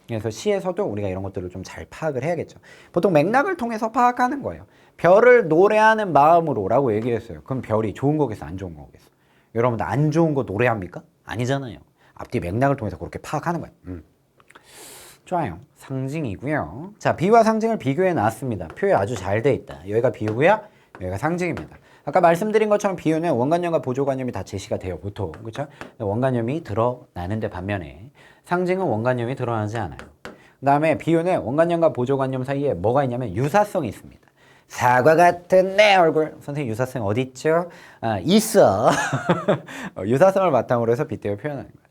[SPEAKER 1] 그래서 시에서도 우리가 이런 것들을 좀 잘 파악을 해야겠죠. 보통 맥락을 통해서 파악하는 거예요. 별을 노래하는 마음으로 라고 얘기했어요. 그럼 별이 좋은 거겠어, 안 좋은 거겠어? 여러분들 안 좋은 거 노래합니까? 아니잖아요. 앞뒤 맥락을 통해서 그렇게 파악하는 거예요. 좋아요. 상징이고요. 자, 비유와 상징을 비교해 놨습니다. 표에 아주 잘 돼 있다. 여기가 비유고요. 여기가 상징입니다. 아까 말씀드린 것처럼 비유는 원관념과 보조관념이 다 제시가 돼요. 보통. 그렇죠? 원관념이 드러나는데 반면에 상징은 원관념이 드러나지 않아요. 그 다음에 비유는 원관념과 보조관념 사이에 뭐가 있냐면 유사성이 있습니다. 사과 같은 내 얼굴. 선생님 유사성 어디 있죠? 있어. 유사성을 바탕으로 해서 빗대어 표현하는 거예요.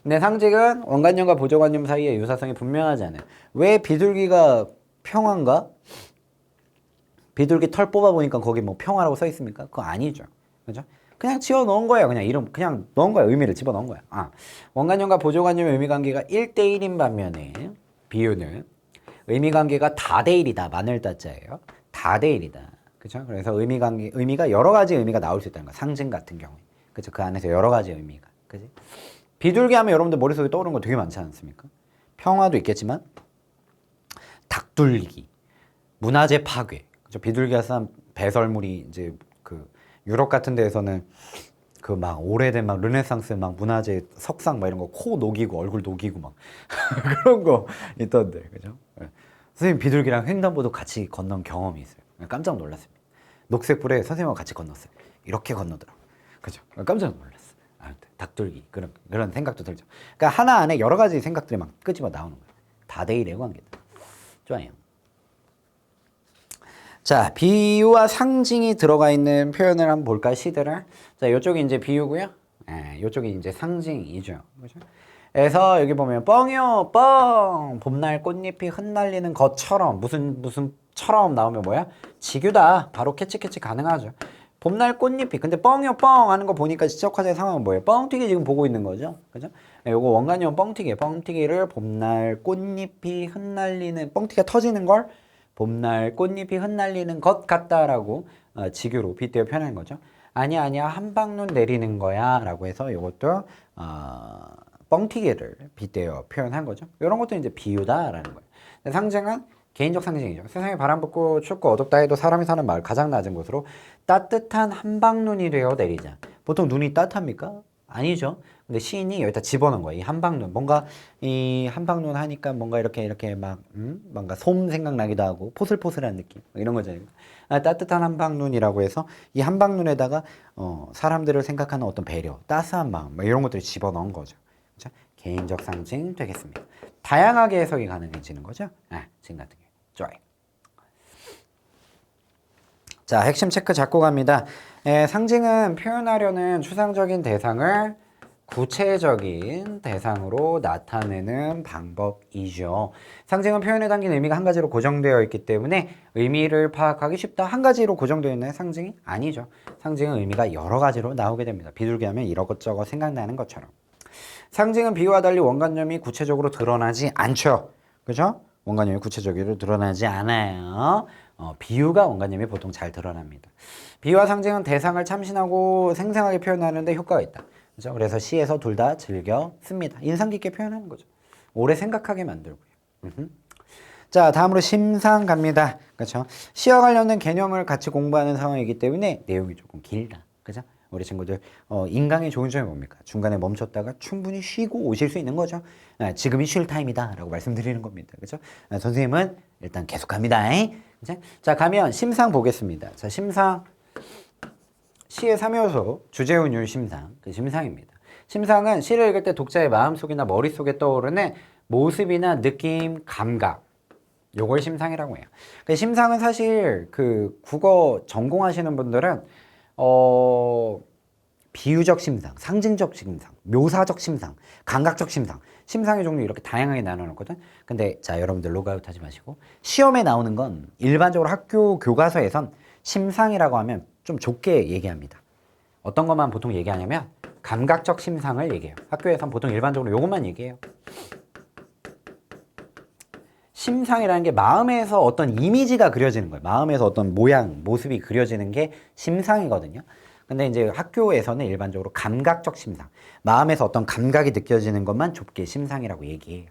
[SPEAKER 1] 근데 상징은 원관념과 보조관념 사이에 유사성이 분명하지 않아요. 왜 비둘기가 평화인가? 비둘기 털 뽑아보니까 거기 뭐 평화라고 써 있습니까? 그거 아니죠. 그죠? 그냥 지어 넣은 거예요. 그냥 이름, 그냥 넣은 거야. 의미를 집어 넣은 거야. 원관념과 보조관념의 의미 관계가 1대1인 반면에 비유는 의미 관계가 다대일이다. 마늘 다자예요. 다대일이다. 그죠? 그래서 의미가 여러 가지 의미가 나올 수 있다는 거야. 상징 같은 경우에. 그죠? 그 안에서 여러 가지 의미가. 그지? 비둘기 하면 여러분들 머릿속에 떠오르는 거 되게 많지 않습니까? 평화도 있겠지만 닭둘기, 문화재 파괴. 그죠? 비둘기가 싼 배설물이 이제 그 유럽 같은 데에서는 그 막 오래된 막 르네상스 막 문화재 석상 막 이런 거 코 녹이고 얼굴 녹이고 막 그런 거 있던데. 그죠? 네. 선생님 비둘기랑 횡단보도 같이 건넌 경험이 있어요. 깜짝 놀랐습니다. 녹색불에 선생님하고 같이 건넜어요. 이렇게 건너더라고요. 그죠? 깜짝 놀랐어요. 닭둘기 그런 생각도 들죠. 그러니까 하나 안에 여러 가지 생각들이 막 끄집어 나오는 거예요. 다대일의 관계다. 좋아요. 자, 비유와 상징이 들어가 있는 표현을 한번 볼까요? 시들을. 자, 이쪽이 이제 비유고요. 예, 이쪽이 이제 상징이죠. 그죠? 그래서 여기 보면 뻥이요, 뻥. 봄날 꽃잎이 흩날리는 것처럼 무슨처럼 나오면 뭐야? 직유다. 바로 캐치 가능하죠. 봄날 꽃잎이 근데 뻥이요, 뻥 하는 거 보니까 지적화된 상황은 뭐예요? 뻥튀기 지금 보고 있는 거죠. 그죠? 예, 요거 원관용 뻥튀기예요. 뻥튀기를 봄날 꽃잎이 흩날리는 뻥튀기가 터지는 걸 봄날 꽃잎이 흩날리는 것 같다라고 직유로 빗대어 표현하는 거죠. 아니야 한방눈 내리는 거야 라고 해서 이것도 뻥튀기를 빗대어 표현한 거죠. 이런 것도 이제 비유다라는 거예요. 상징은 개인적 상징이죠. 세상에 바람 붙고 춥고 어둡다 해도 사람이 사는 마을 가장 낮은 곳으로 따뜻한 한방눈이 되어 내리자. 보통 눈이 따뜻합니까? 아니죠. 근데 시인이 여기다 집어넣은 거예요. 이 한방눈. 뭔가 이 한방눈 하니까 뭔가 이렇게 막 뭔가 솜 생각나기도 하고 포슬포슬한 느낌 이런 거잖아요. 따뜻한 한방눈이라고 해서 이 한방눈에다가 사람들을 생각하는 어떤 배려, 따스한 마음 뭐 이런 것들을 집어넣은 거죠. 그렇죠? 개인적 상징 되겠습니다. 다양하게 해석이 가능해지는 거죠. 지금 같은 경우. 좋아요. 자, 핵심 체크 잡고 갑니다. 상징은 표현하려는 추상적인 대상을 구체적인 대상으로 나타내는 방법이죠. 상징은 표현에 담긴 의미가 한 가지로 고정되어 있기 때문에 의미를 파악하기 쉽다. 한 가지로 고정되어 있는 상징이 아니죠. 상징은 의미가 여러 가지로 나오게 됩니다. 비둘기 하면 이것저것 생각나는 것처럼. 상징은 비유와 달리 원관념이 구체적으로 드러나지 않죠. 그죠? 원관념이 구체적으로 드러나지 않아요. 비유가 원관념이 보통 잘 드러납니다. 비유와 상징은 대상을 참신하고 생생하게 표현하는데 효과가 있다. 그죠? 그래서 시에서 둘 다 즐겨 씁니다. 인상 깊게 표현하는 거죠. 오래 생각하게 만들고요. 자, 다음으로 심상 갑니다. 그렇죠? 시와 관련된 개념을 같이 공부하는 상황이기 때문에 내용이 조금 길다. 그죠? 우리 친구들 인강의 좋은 점이 뭡니까? 중간에 멈췄다가 충분히 쉬고 오실 수 있는 거죠. 지금이 쉴 타임이다 라고 말씀드리는 겁니다. 그죠? 선생님은 일단 계속합니다. 그죠? 자, 가면 심상 보겠습니다. 자, 심상 시의 3요소 주제운율 심상, 그 심상입니다. 심상은 시를 읽을 때 독자의 마음속이나 머릿속에 떠오르는 모습이나 느낌, 감각 요걸 심상이라고 해요. 그 심상은 사실 그 국어 전공하시는 분들은 비유적 심상, 상징적 심상, 묘사적 심상, 감각적 심상, 심상의 종류 이렇게 다양하게 나눠놓거든. 근데 자, 여러분들 로그아웃 하지 마시고 시험에 나오는 건 일반적으로 학교 교과서에선 심상이라고 하면 좀 좁게 얘기합니다. 어떤 것만 보통 얘기하냐면 감각적 심상을 얘기해요. 학교에선 보통 일반적으로 이것만 얘기해요. 심상이라는 게 마음에서 어떤 이미지가 그려지는 거예요. 마음에서 어떤 모양, 모습이 그려지는 게 심상이거든요. 근데 이제 학교에서는 일반적으로 감각적 심상, 마음에서 어떤 감각이 느껴지는 것만 좁게 심상이라고 얘기해요.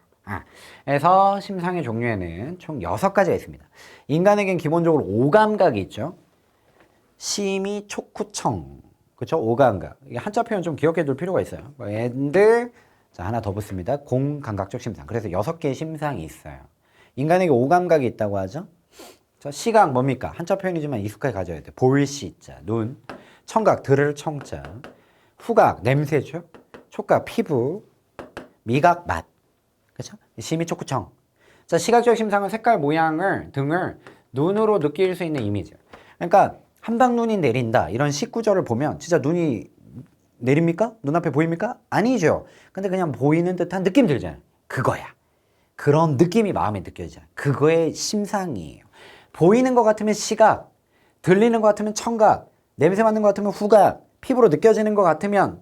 [SPEAKER 1] 그래서 심상의 종류에는 총 6가지가 있습니다. 인간에겐 기본적으로 5감각이 있죠. 심이, 촉구청, 그렇죠? 5감각. 이게 한자 표현 좀 기억해 둘 필요가 있어요. 자, 하나 더 붙습니다. 공감각적 심상. 그래서 6개의 심상이 있어요. 인간에게 5감각이 있다고 하죠. 시각 뭡니까? 한자 표현이지만 익숙하게 가져야 돼. 볼 시자, 눈. 청각, 들을 청자. 후각, 냄새죠. 촉각, 피부. 미각, 맛. 그렇죠? 심이, 촉구청. 자, 시각적 심상은 색깔, 모양을 등을 눈으로 느낄 수 있는 이미지. 그러니까 한방눈이 내린다 이런 식구절을 보면 진짜 눈이 내립니까? 눈앞에 보입니까? 아니죠. 근데 그냥 보이는 듯한 느낌 들잖아요. 그거야. 그런 느낌이 마음에 느껴지잖아요. 그거의 심상이에요. 보이는 것 같으면 시각, 들리는 것 같으면 청각, 냄새 맡는 것 같으면 후각, 피부로 느껴지는 것 같으면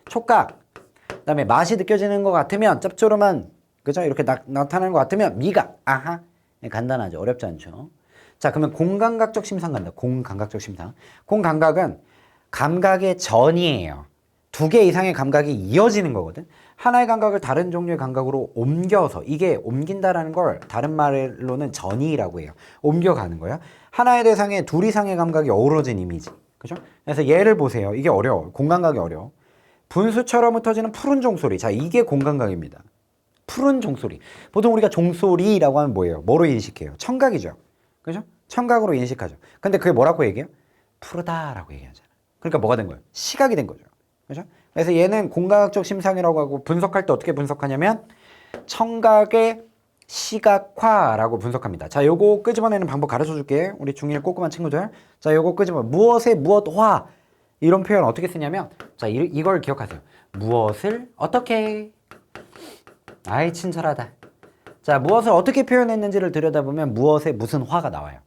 [SPEAKER 1] 촉각, 그다음에 맛이 느껴지는 것 같으면 짭조름한, 그죠? 이렇게 나타나는 것 같으면 미각. 아하. 간단하죠. 어렵지 않죠. 자, 그러면 공감각적 심상 간다. 공감각적 심상. 공감각은 감각의 전이에요. 두 개 이상의 감각이 이어지는 거거든. 하나의 감각을 다른 종류의 감각으로 옮겨서, 이게 옮긴다라는 걸 다른 말로는 전이라고 해요. 옮겨가는 거야. 하나의 대상에 둘 이상의 감각이 어우러진 이미지. 그죠? 그래서 예를 보세요. 이게 어려워. 공감각이 어려워. 분수처럼 흩어지는 푸른 종소리. 자, 이게 공감각입니다. 푸른 종소리. 보통 우리가 종소리라고 하면 뭐예요? 뭐로 인식해요? 청각이죠. 그죠? 청각으로 인식하죠. 근데 그게 뭐라고 얘기해요? 푸르다라고 얘기하잖아. 그러니까 뭐가 된 거예요? 시각이 된 거죠. 그죠? 그래서 얘는 공감학적 심상이라고 하고, 분석할 때 어떻게 분석하냐면 청각의 시각화라고 분석합니다. 자, 요거 끄집어내는 방법 가르쳐 줄게. 우리 중1 꼬꼬만 친구들. 자, 요거 끄집어. 무엇의 무엇화. 이런 표현 어떻게 쓰냐면, 자, 이걸 기억하세요. 무엇을 어떻게. 아이, 친절하다. 자, 무엇을 어떻게 표현했는지를 들여다보면 무엇에 무슨 화가 나와요.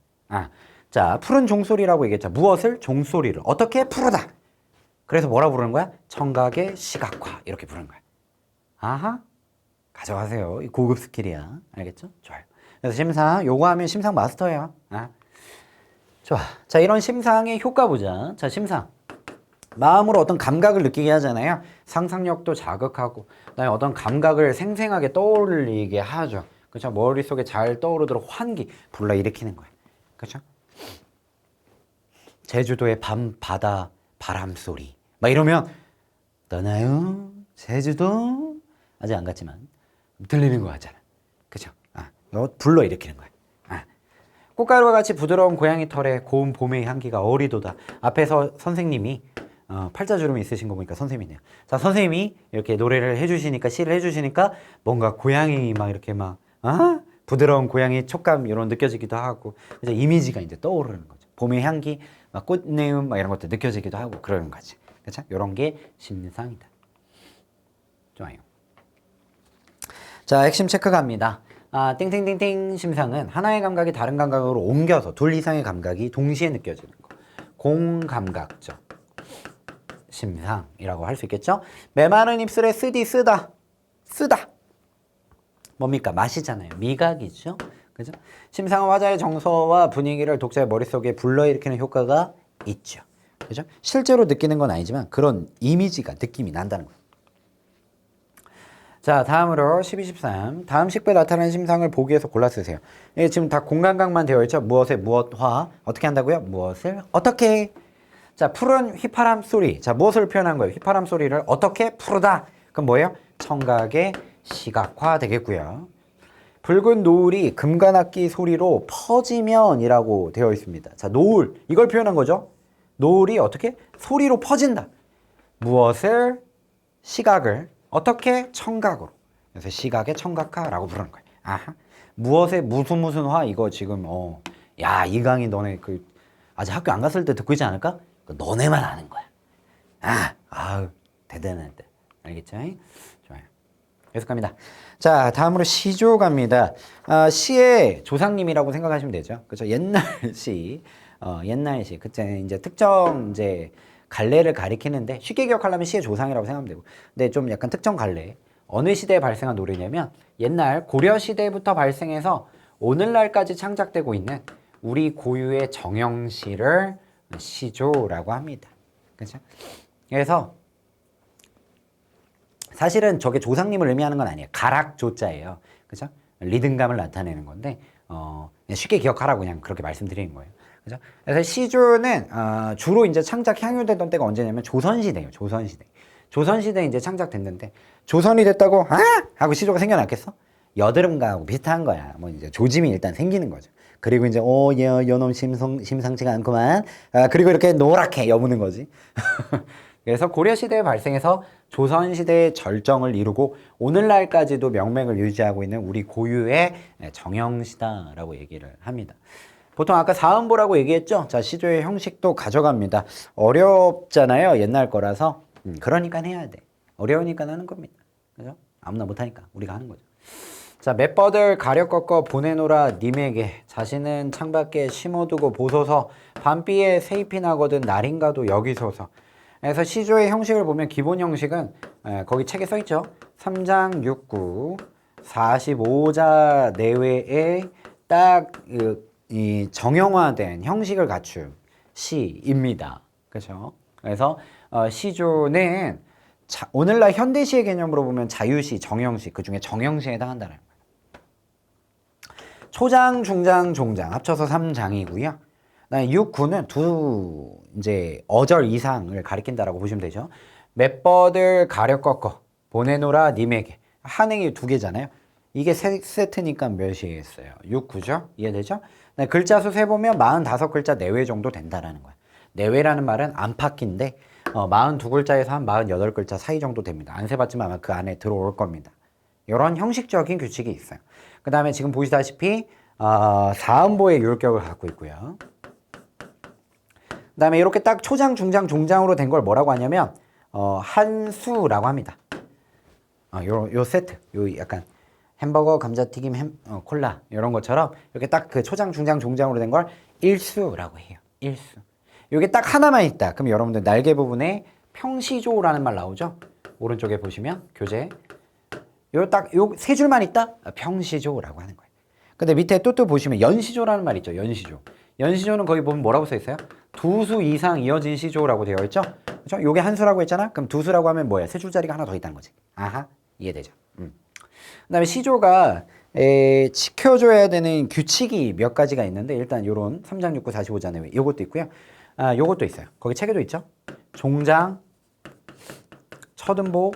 [SPEAKER 1] 자, 푸른 종소리라고 얘기했죠. 무엇을? 종소리를. 어떻게? 푸르다. 그래서 뭐라고 부르는 거야? 청각의 시각화. 이렇게 부르는 거야. 아하. 가져가세요. 이 고급 스킬이야. 알겠죠? 좋아요. 그래서 심상, 요거 하면 심상 마스터야. 좋아. 자, 이런 심상의 효과 보자. 자, 심상. 마음으로 어떤 감각을 느끼게 하잖아요. 상상력도 자극하고, 그다음에 어떤 감각을 생생하게 떠올리게 하죠. 그렇죠? 머릿속에 잘 떠오르도록 환기, 불러일으키는 거예요. 그렇죠? 제주도의 밤, 바다, 바람 소리. 막 이러면 떠나요, 제주도. 아직 안 갔지만 들리는 거 같잖아. 그렇죠? 너 불러일으키는 거야. 꽃가루와 같이 부드러운 고양이 털에 고운 봄의 향기가 어리도다. 앞에서 선생님이 팔자주름이 있으신 거 보니까 선생님이네요. 자, 선생님이 이렇게 노래를 해주시니까, 시를 해주시니까 뭔가 고양이 막 이렇게 막 부드러운 고양이 촉감 이런 느껴지기도 하고, 이제 이미지가 이제 떠오르는 거죠. 봄의 향기, 막 꽃내음 막 이런 것도 느껴지기도 하고 그러는 거지. 그렇죠? 이런 게 심상이다. 좋아요. 자, 핵심 체크 갑니다. 띵띵띵띵 심상은 하나의 감각이 다른 감각으로 옮겨서 둘 이상의 감각이 동시에 느껴지는 거. 공감각적 심상이라고 할 수 있겠죠? 메마른 입술에 쓰다. 뭡니까? 맛이잖아요. 미각이죠. 그죠? 심상은 화자의 정서와 분위기를 독자의 머릿속에 불러일으키는 효과가 있죠. 그죠? 실제로 느끼는 건 아니지만 그런 이미지가, 느낌이 난다는 거예요. 자, 다음으로 12, 13. 다음 식부에 나타나는 심상을 보기 위해서 골라 쓰세요. 이게 지금 다 공감각만 되어 있죠? 무엇에 무엇화. 어떻게 한다고요? 무엇을 어떻게. 자, 푸른 휘파람 소리. 자, 무엇을 표현한 거예요? 휘파람 소리를 어떻게 푸르다. 그럼 뭐예요? 청각의 시각화 되겠고요. 붉은 노을이 금관악기 소리로 퍼지면이라고 되어 있습니다. 자, 노을. 이걸 표현한 거죠? 노을이 어떻게? 소리로 퍼진다. 무엇을? 시각을. 어떻게? 청각으로. 그래서 시각의 청각화라고 부르는 거예요. 무엇에 무슨 화. 이거 지금 야, 이 강의 너네 아직 학교 안 갔을 때 듣고 있지 않을까? 너네만 아는 거야. 대단하다. 알겠죠? 좋아요. 계속 갑니다. 자, 다음으로 시조 갑니다. 시의 조상님이라고 생각하시면 되죠. 그렇죠? 옛날 시, 그때 이제 특정 이제 갈래를 가리키는데, 쉽게 기억하려면 시의 조상이라고 생각하면 되고, 근데 좀 약간 특정 갈래. 어느 시대에 발생한 노래냐면 옛날 고려 시대부터 발생해서 오늘날까지 창작되고 있는 우리 고유의 정형시를 시조라고 합니다. 그렇죠? 그래서 사실은 저게 조상님을 의미하는 건 아니에요. 가락조자예요. 그죠? 리듬감을 나타내는 건데, 쉽게 기억하라고 그냥 그렇게 말씀드리는 거예요. 그죠? 그래서 시조는, 주로 이제 창작 향유되던 때가 언제냐면 조선시대예요. 조선시대. 조선시대에 이제 창작됐는데, 조선이 됐다고, 하고 시조가 생겨났겠어? 여드름가하고 비슷한 거야. 뭐 이제 조짐이 일단 생기는 거죠. 그리고 이제, 요놈 심상치가 않구만. 그리고 이렇게 노랗게 여무는 거지. 그래서 고려시대에 발생해서 조선시대의 절정을 이루고 오늘날까지도 명맥을 유지하고 있는 우리 고유의 정형시다라고 얘기를 합니다. 보통 아까 사음보라고 얘기했죠? 자, 시조의 형식도 가져갑니다. 어렵잖아요. 옛날 거라서. 그러니까 해야 돼. 어려우니까 하는 겁니다. 그죠? 아무나 못하니까 우리가 하는 거죠. 자, 맷버들 가려 꺾어 보내노라 님에게 자신은 창밖에 심어두고 보소서 밤비에 세입이 나거든 날인가도 여기소서. 그래서 시조의 형식을 보면 기본 형식은 거기 책에 써있죠. 3장 6구 45자 내외에 딱 이 정형화된 형식을 갖춘 시입니다. 그렇죠? 그래서 시조는 오늘날 현대시의 개념으로 보면 자유시, 정형시, 그 중에 정형시에 해당한다는 거예요. 초장, 중장, 종장 합쳐서 3장이고요. 6, 9는 두 이제 어절 이상을 가리킨다라고 보시면 되죠. 맷버들 가려 꺾어 보내노라 님에게. 한행이 두 개잖아요. 이게 세 세트니까 몇이겠어요? 6, 9죠? 이해되죠? 글자 수 세보면 45글자 내외 정도 된다라는 거야. 내외라는 말은 안팎인데 42글자에서 한 48글자 사이 정도 됩니다. 안 세봤지만 아마 그 안에 들어올 겁니다. 이런 형식적인 규칙이 있어요. 그 다음에 지금 보시다시피 사음보의 율격을 갖고 있고요. 그 다음에 이렇게 딱 초장, 중장, 종장으로 된 걸 뭐라고 하냐면 한수라고 합니다. 요 세트, 요 약간 햄버거, 감자튀김, 콜라 이런 것처럼 이렇게 딱 그 초장, 중장, 종장으로 된 걸 일수라고 해요. 일수. 요게 딱 하나만 있다. 그럼 여러분들 날개 부분에 평시조라는 말 나오죠? 오른쪽에 보시면 교재 요 세 줄만 있다? 평시조라고 하는 거예요. 근데 밑에 또 보시면 연시조라는 말 있죠? 연시조. 연시조는 거기 보면 뭐라고 써 있어요? 두 수 이상 이어진 시조라고 되어 있죠? 그렇죠? 요게 한 수라고 했잖아? 그럼 두 수라고 하면 뭐야? 세 줄짜리가 하나 더 있다는 거지. 아하, 이해되죠? 그다음에 시조가 지켜줘야 되는 규칙이 몇 가지가 있는데 일단 요런 3장 6구 45자 요것도 있고요. 요것도 있어요. 거기 책에도 있죠? 종장, 첫음보,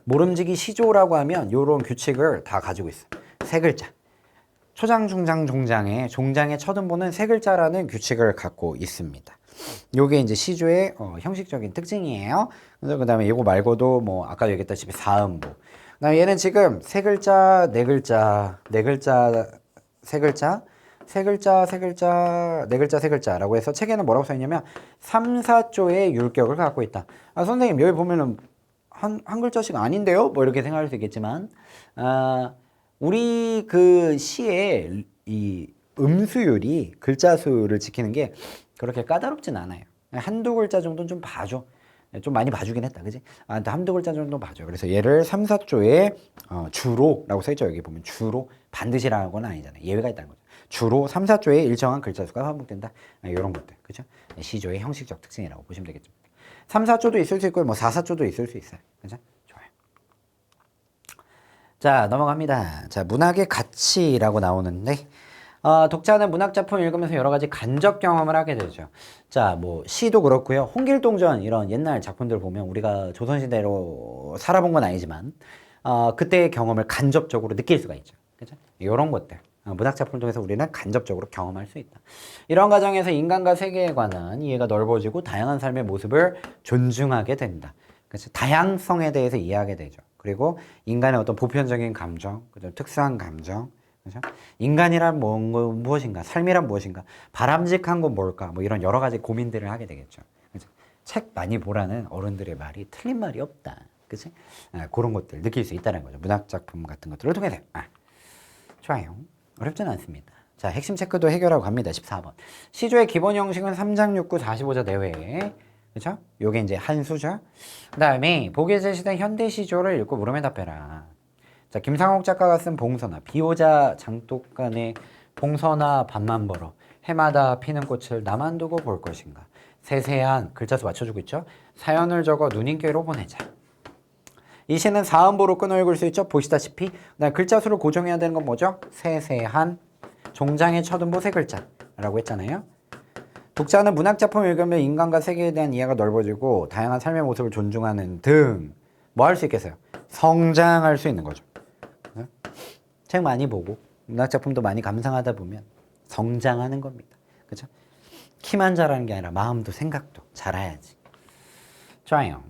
[SPEAKER 1] 모름지기 시조라고 하면 요런 규칙을 다 가지고 있어요. 세 글자. 초장, 중장, 종장의 첫음보는 세 글자라는 규칙을 갖고 있습니다. 요게 이제 시조의 형식적인 특징이에요. 그래서 그다음에 요거 말고도 뭐 아까 얘기했다시피 사음보. 그다음에 얘는 지금 세 글자, 네 글자, 네 글자, 세 글자, 세 글자, 세 글자, 네 글자, 세 글자라고 해서 책에는 뭐라고 써 있냐면 3, 4조의 율격을 갖고 있다. 선생님 여기 보면은 한 글자씩 아닌데요? 뭐 이렇게 생각할 수 있겠지만 우리 그 시의 이 음수율이 글자 수를 지키는 게 그렇게 까다롭진 않아요. 한두 글자 정도는 좀 봐줘. 좀 많이 봐주긴 했다. 그지? 한두 글자 정도 봐줘. 그래서 얘를 3, 4조의 주로라고 써있죠. 여기 보면 주로 반드시라는 건 아니잖아요. 예외가 있다는 거죠. 주로 3, 4조의 일정한 글자 수가 반복된다. 이런 것들. 그죠? 시조의 형식적 특징이라고 보시면 되겠죠. 3, 4조도 있을 수 있고 뭐 4, 4조도 있을 수 있어요. 그죠? 좋아요. 자, 넘어갑니다. 자, 문학의 가치라고 나오는데 독자는 문학작품 읽으면서 여러 가지 간접 경험을 하게 되죠. 자, 뭐 시도 그렇고요. 홍길동전 이런 옛날 작품들 보면 우리가 조선시대로 살아본 건 아니지만 그때의 경험을 간접적으로 느낄 수가 있죠. 그죠? 이런 것들. 문학작품을 통해서 우리는 간접적으로 경험할 수 있다. 이런 과정에서 인간과 세계에 관한 이해가 넓어지고 다양한 삶의 모습을 존중하게 된다. 그래서 다양성에 대해서 이해하게 되죠. 그리고 인간의 어떤 보편적인 감정, 그죠? 특수한 감정, 그죠? 인간이란 무엇인가, 삶이란 무엇인가, 바람직한 건 뭘까, 뭐 이런 여러 가지 고민들을 하게 되겠죠. 그죠? 책 많이 보라는 어른들의 말이 틀린 말이 없다. 그치? 그런 것들 느낄 수 있다는 거죠. 문학작품 같은 것들을 통해서. 좋아요. 어렵진 않습니다. 자, 핵심 체크도 해결하고 갑니다. 14번. 시조의 기본 형식은 3장 6구 45자 내외. 그쵸? 요게 이제 한수죠. 그 다음에 보기에 제시된 현대 시조를 읽고 물음에 답해라. 자, 김상옥 작가가 쓴 봉선화. 비오자 장독간에 봉선화 밤만 벌어 해마다 피는 꽃을 나만 두고 볼 것인가. 세세한 글자 수 맞춰주고 있죠. 사연을 적어 누님께로 보내자. 이 시는 사음보로 끊어 읽을 수 있죠. 보시다시피 글자 수를 고정해야 되는 건 뭐죠? 세세한 종장의 첫음보 세 글자라고 했잖아요. 독자는 문학작품을 읽으면 인간과 세계에 대한 이해가 넓어지고 다양한 삶의 모습을 존중하는 등 뭐 할 수 있겠어요? 성장할 수 있는 거죠. 책 많이 보고 문학작품도 많이 감상하다 보면 성장하는 겁니다. 그렇죠? 키만 자라는 게 아니라 마음도 생각도 자라야지. 좋아요.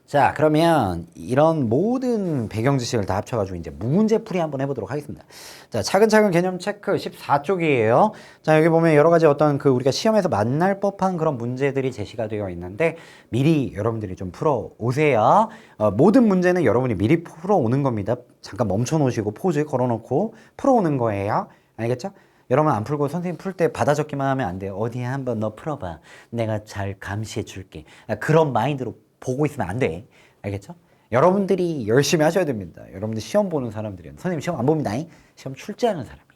[SPEAKER 1] 자, 그러면 이런 모든 배경 지식을 다 합쳐가지고 이제 문제풀이 한번 해보도록 하겠습니다. 자, 차근차근 개념 체크 14쪽이에요. 자, 여기 보면 여러 가지 어떤 그 우리가 시험에서 만날 법한 그런 문제들이 제시가 되어 있는데 미리 여러분들이 좀 풀어 오세요. 모든 문제는 여러분이 미리 풀어 오는 겁니다. 잠깐 멈춰 놓으시고 포즈 걸어 놓고 풀어 오는 거예요. 알겠죠? 여러분 안 풀고 선생님 풀 때 받아 적기만 하면 안 돼요. 어디 한번 너 풀어봐. 내가 잘 감시해 줄게. 그런 마인드로 보고 있으면 안 돼. 알겠죠? 여러분들이 열심히 하셔야 됩니다. 여러분들 시험 보는 사람들이요. 선생님 시험 안 봅니다. 시험 출제하는 사람이에요.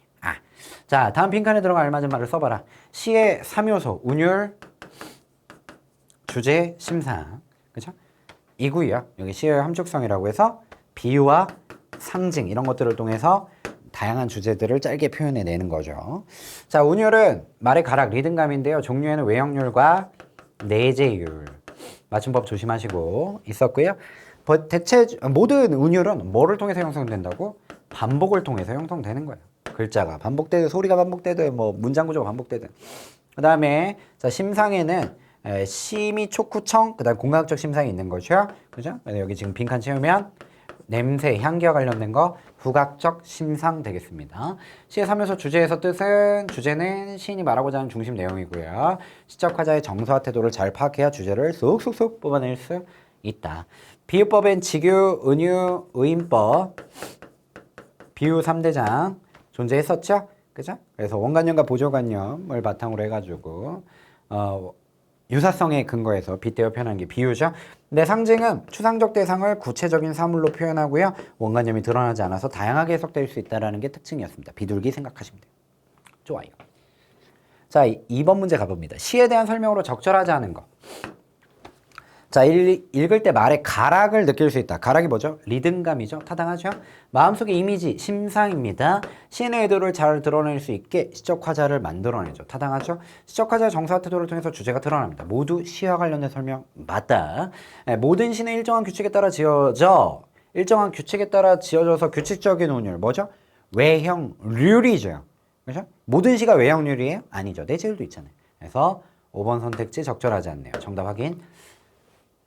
[SPEAKER 1] 자, 다음 빈칸에 들어가 알맞은 말을 써봐라. 시의 3요소, 운율, 주제, 심상. 그죠? 이고요. 여기 시의 함축성이라고 해서 비유와 상징 이런 것들을 통해서 다양한 주제들을 짧게 표현해 내는 거죠. 자, 운율은 말의 가락, 리듬감인데요. 종류에는 외형률과 내재율. 맞춤법 조심하시고 있었고요. 대체 모든 운율은 뭐를 통해서 형성된다고? 반복을 통해서 형성되는 거예요. 글자가 반복되든 소리가 반복되든 뭐 문장 구조가 반복되든. 그다음에 자, 심상에는 심의, 촉구청, 그다음 공간학적 심상이 있는 거죠. 그죠? 그래서 여기 지금 빈칸 채우면 냄새, 향기와 관련된 거 후각적 심상 되겠습니다. 시의 3요소 주제에서 뜻은 주제는 시인이 말하고자 하는 중심 내용이고요. 시적화자의 정서와 태도를 잘 파악해야 주제를 쏙쏙쏙 뽑아낼 수 있다. 비유법엔 직유, 은유, 의인법, 비유 3대장 존재했었죠? 그죠? 그래서 원관념과 보조관념을 바탕으로 해가지고 유사성에 근거해서 빗대어 표현한 게 비유죠. 근데 상징은 추상적 대상을 구체적인 사물로 표현하고요. 원관념이 드러나지 않아서 다양하게 해석될 수 있다는 게 특징이었습니다. 비둘기 생각하시면 돼요. 좋아요. 자, 2번 문제 가봅니다. 시에 대한 설명으로 적절하지 않은 거. 자, 읽을 때 말의 가락을 느낄 수 있다. 가락이 뭐죠? 리듬감이죠. 타당하죠? 마음속의 이미지, 심상입니다. 시인의 의도를 잘 드러낼 수 있게 시적화자를 만들어내죠. 타당하죠? 시적화자의 정서와 태도를 통해서 주제가 드러납니다. 모두 시와 관련된 설명 맞다. 모든 시는 일정한 규칙에 따라 지어져. 일정한 규칙에 따라 지어져서 규칙적인 운율. 뭐죠? 외형률이죠. 그렇죠? 모든 시가 외형률이에요? 아니죠. 내재율도 있잖아요. 그래서 5번 선택지 적절하지 않네요. 정답 확인.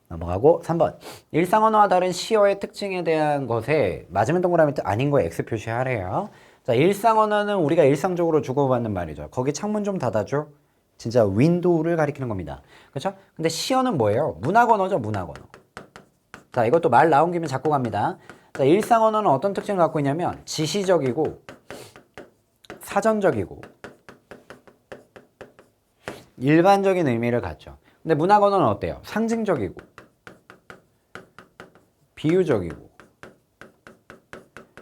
[SPEAKER 1] 넘어가고 3번 일상 언어와 다른 시어의 특징에 대한 것에 맞으면 동그라미 뜻 아닌 거에 X 표시하래요. 자, 일상 언어는 우리가 일상적으로 주고받는 말이죠. 거기 창문 좀 닫아줘. 진짜 윈도우를 가리키는 겁니다. 그렇죠? 근데 시어는 뭐예요? 문학 언어죠. 문학 언어. 자, 이것도 말 나온 김에 잡고 갑니다. 자, 일상 언어는 어떤 특징을 갖고 있냐면 지시적이고 사전적이고 일반적인 의미를 갖죠. 근데 문학 언어는 어때요? 상징적이고 비유적이고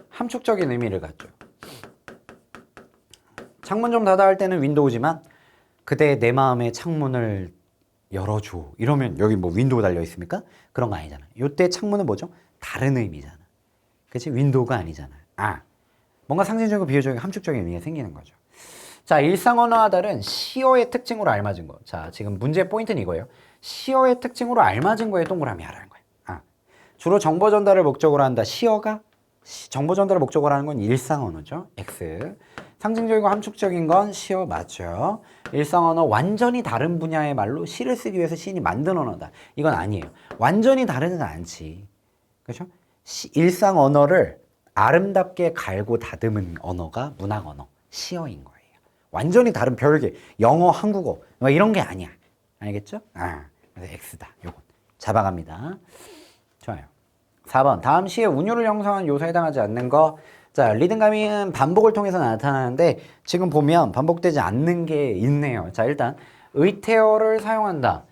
[SPEAKER 1] 함축적인 의미를 갖죠. 창문 좀 닫아 할 때는 윈도우지만 그대 내 마음의 창문을 열어줘 이러면 여기 뭐 윈도우 달려 있습니까? 그런 거 아니잖아. 요때 창문은 뭐죠? 다른 의미잖아. 그치? 윈도우가 아니잖아. 뭔가 상징적이고 비유적이고 함축적인 의미가 생기는 거죠. 자, 일상 언어와 다른 시어의 특징으로 알맞은 거. 자, 지금 문제 포인트는 이거예요. 시어의 특징으로 알맞은 거에 동그라미 하라는 거예요. 주로 정보 전달을 목적으로 한다. 시어가 정보 전달을 목적으로 하는 건 일상 언어죠. X. 상징적이고 함축적인 건 시어 맞죠. 일상 언어 완전히 다른 분야의 말로 시를 쓰기 위해서 시인이 만든 언어다. 이건 아니에요. 완전히 다르진 않지. 그렇죠? 일상 언어를 아름답게 갈고 다듬은 언어가 문학 언어, 시어인 거예요. 완전히 다른 별개, 영어, 한국어 뭐 이런 게 아니야. 알겠죠? 그래서 X다. 요건 잡아갑니다. 좋아요. 4번 다음 시의 운율을 형성한 요소에 해당하지 않는 거. 자, 리듬감은 반복을 통해서 나타나는데 지금 보면 반복되지 않는 게 있네요. 자, 일단 의태어를 사용한다.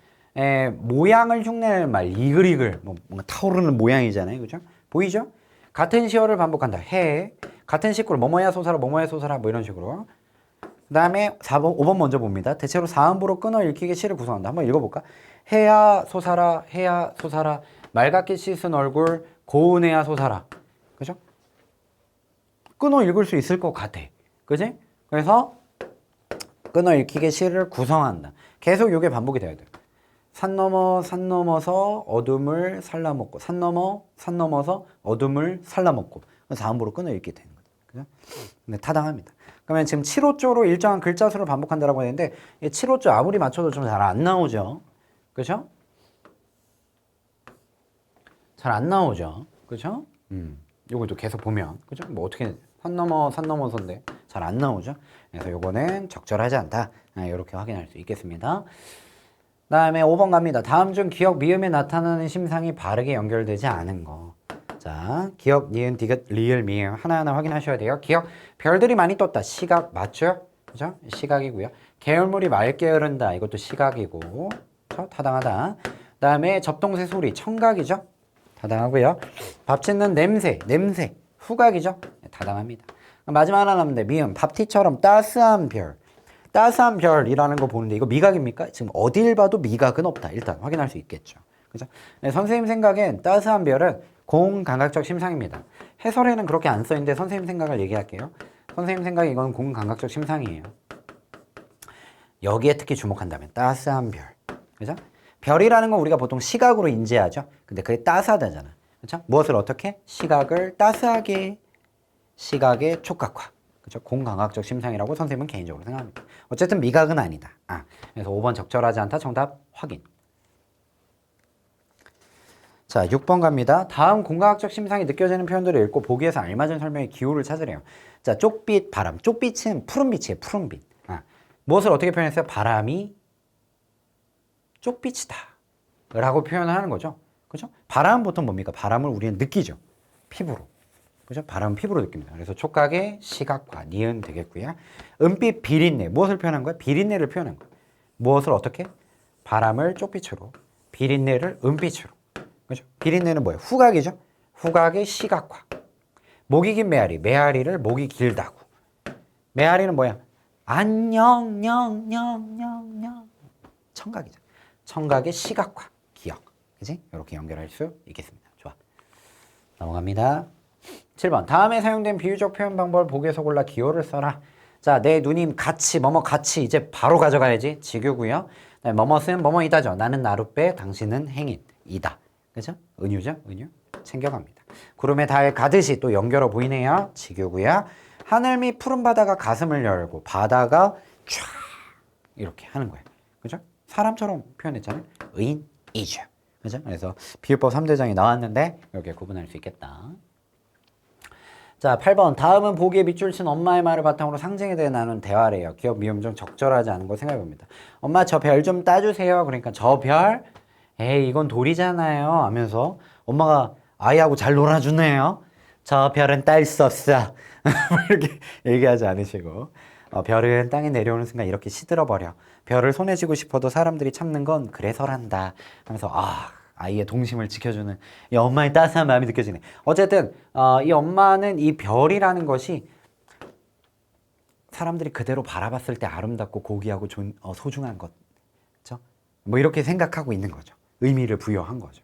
[SPEAKER 1] 모양을 흉내낼 말, 이글이글 뭐 뭔가 타오르는 모양이잖아요. 그죠? 보이죠? 같은 시어를 반복한다. 해. 같은 식구로 뭐뭐야 솟아라 뭐뭐야 솟아라 뭐 이런 식으로. 그 다음에 4번, 5번 먼저 봅니다. 대체로 사음부로 끊어 읽히게 시를 구성한다. 한번 읽어볼까? 해야 솟아라 해야 솟아라 맑게 씻은 얼굴 고운해야 솟아라. 그죠? 끊어 읽을 수 있을 것 같아. 그지? 그래서 끊어 읽히게 시를 구성한다. 계속 이게 반복이 돼야 돼요. 산 넘어서 어둠을 살라먹고 산 넘어서 어둠을 살라먹고 사음부로 끊어 읽게 되는 거죠. 그죠? 근데 타당합니다. 그러면 지금 7호조로 일정한 글자 수를 반복한다라고 했는데 7호조 아무리 맞춰도 좀 잘 안 나오죠. 그죠? 잘 안 나오죠. 그죠? 요것도 계속 보면, 그죠? 뭐 어떻게, 산 넘어서인데 잘 안 나오죠? 그래서 요거는 적절하지 않다. 이렇게 확인할 수 있겠습니다. 다음에 5번 갑니다. 다음 중 기억, 미음에 나타나는 심상이 바르게 연결되지 않은 거. 자, 기억, 니은, 디귿, 리을, 미음 하나하나 확인하셔야 돼요. 기억, 별들이 많이 떴다. 시각 맞죠? 그죠? 시각이고요. 계열물이 맑게 흐른다. 이것도 시각이고. 그렇죠? 타당하다. 다음에 접동새 소리, 청각이죠? 타당하고요. 밥 짓는 냄새, 후각이죠? 타당합니다. 마지막 하나 남는데 미음, 밥티처럼 따스한 별. 따스한 별이라는 거 보는데 이거 미각입니까? 지금 어딜 봐도 미각은 없다. 일단 확인할 수 있겠죠. 그죠? 네, 선생님 생각엔 따스한 별은 공감각적 심상입니다. 해설에는 그렇게 안 써있는데 선생님 생각을 얘기할게요. 선생님 생각에 이건 공감각적 심상이에요. 여기에 특히 주목한다면 따스한 별. 그죠? 별이라는 건 우리가 보통 시각으로 인지하죠. 근데 그게 따스하다잖아. 그렇죠? 무엇을 어떻게? 시각을 따스하게. 시각의 촉각화. 그렇죠? 공감각적 심상이라고 선생님은 개인적으로 생각합니다. 어쨌든 미각은 아니다. 그래서 5번 적절하지 않다. 정답 확인. 자, 6번 갑니다. 다음 공감각적 심상이 느껴지는 표현들을 읽고 보기에서 알맞은 설명의 기호를 찾으래요. 자, 쪽빛, 바람. 쪽빛은 푸른빛이에요. 푸른빛. 무엇을 어떻게 표현했어요? 바람이 쪽빛이다 라고 표현을 하는 거죠. 그죠? 바람은 보통 뭡니까? 바람을 우리는 느끼죠. 피부로. 그죠? 바람은 피부로 느낍니다. 그래서 촉각의 시각과 니은 되겠고요. 은빛 비린내. 무엇을 표현한 거야? 비린내를 표현한 거야. 무엇을 어떻게? 바람을 쪽빛으로, 비린내를 은빛으로. 그죠? 비린내는 뭐예요? 후각이죠? 후각의 시각화. 목이 긴 메아리. 메아리를 목이 길다고. 메아리는 뭐야? 안녕, 녕, 녕, 녕, 녕. 청각이죠. 청각의 시각화, 기억. 그지? 이렇게 연결할 수 있겠습니다. 좋아. 넘어갑니다. 7번. 다음에 사용된 비유적 표현 방법을 보기에서 골라 기호를 써라. 자, 내 누님 같이, 뭐뭐 같이 이제 바로 가져가야지. 직유고요. 뭐뭐는 뭐뭐이다죠. 나는 나룻배, 당신은 행인이다. 그죠? 은유죠? 은유. 챙겨갑니다. 구름에 달 가듯이 또 연결어 보이네요. 직유고요. 하늘 밑 푸른 바다가 가슴을 열고 바다가 쫙 이렇게 하는 거예요. 그죠? 사람처럼 표현했잖아요. 의인이죠. 그죠? 그래서 비유법 3대장이 나왔는데 이렇게 구분할 수 있겠다. 자, 8번. 다음은 보기에 밑줄 친 엄마의 말을 바탕으로 상징에 대해 나눈 대화래요. 기억, 미음 중 적절하지 않은 거 생각해봅니다. 엄마 저 별 좀 따주세요. 그러니까 저 별? 에이 이건 돌이잖아요. 하면서 엄마가 아이하고 잘 놀아주네요. 저 별은 딸 수 없어. 이렇게 얘기하지 않으시고 별은 땅에 내려오는 순간 이렇게 시들어버려. 별을 손에 쥐고 싶어도 사람들이 참는 건 그래서란다 하면서 아이의 동심을 지켜주는 이 엄마의 따스한 마음이 느껴지네. 어쨌든 이 엄마는 이 별이라는 것이 사람들이 그대로 바라봤을 때 아름답고 고귀하고 소중한 것, 그렇죠? 뭐 이렇게 생각하고 있는 거죠. 의미를 부여한 거죠.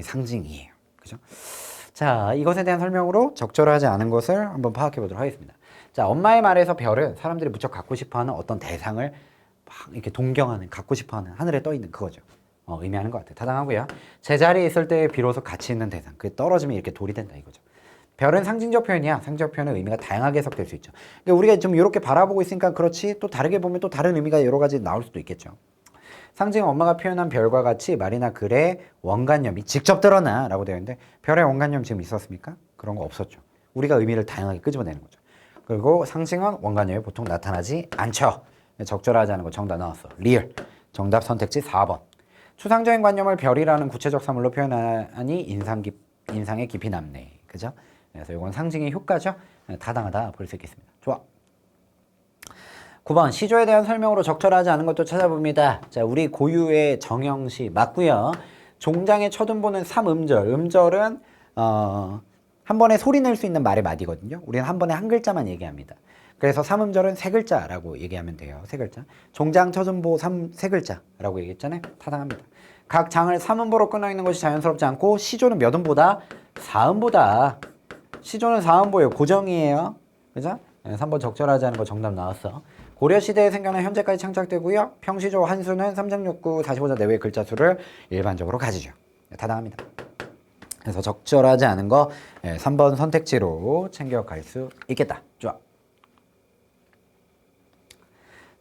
[SPEAKER 1] 상징이에요. 그죠? 자, 이것에 대한 설명으로 적절하지 않은 것을 한번 파악해 보도록 하겠습니다. 자, 엄마의 말에서 별은 사람들이 무척 갖고 싶어하는 어떤 대상을 막 이렇게 동경하는, 갖고 싶어하는 하늘에 떠 있는 그거죠. 의미하는 것 같아요. 타당하고요. 제자리에 있을 때 비로소 가치 있는 대상, 그게 떨어지면 이렇게 돌이 된다 이거죠. 별은 상징적 표현이야. 상징적 표현은 의미가 다양하게 해석될 수 있죠. 그러니까 우리가 좀 이렇게 바라보고 있으니까 그렇지, 또 다르게 보면 또 다른 의미가 여러 가지 나올 수도 있겠죠. 상징은 엄마가 표현한 별과 같이 말이나 글에 원관념이 직접 드러나 라고 되어 있는데 별의 원관념 지금 있었습니까? 그런 거 없었죠. 우리가 의미를 다양하게 끄집어내는 거죠. 그리고 상징은 원관념이 보통 나타나지 않죠. 적절하지 않은 거 정답 나왔어. 리얼. 정답 선택지 4번. 추상적인 관념을 별이라는 구체적 사물로 표현하니 인상에 깊이 남네. 그죠? 그래서 이건 상징의 효과죠. 타당하다 볼 수 있겠습니다. 좋아. 9번. 시조에 대한 설명으로 적절하지 않은 것도 찾아봅니다. 자, 우리 고유의 정형시 맞고요. 종장의 첫 음보는 3음절. 음절은 한 번에 소리 낼 수 있는 말의 마디거든요. 우리는 한 번에 한 글자만 얘기합니다. 그래서 3음절은 세 글자라고 얘기하면 돼요. 세 글자. 종장 첫 음보 세 글자라고 얘기했잖아요. 타당합니다. 각 장을 3음보로 끊어 있는 것이 자연스럽지 않고 시조는 몇 음보다? 4음보다. 시조는 4음보예요. 고정이에요. 그죠? 3번 적절하지 않은 거 정답 나왔어. 고려시대에 생겨난 현재까지 창작되고요. 평시조 한수는 369, 45자 내외의 글자 수를 일반적으로 가지죠. 타당합니다. 그래서 적절하지 않은 거 3번 선택지로 챙겨갈 수 있겠다. 좋아.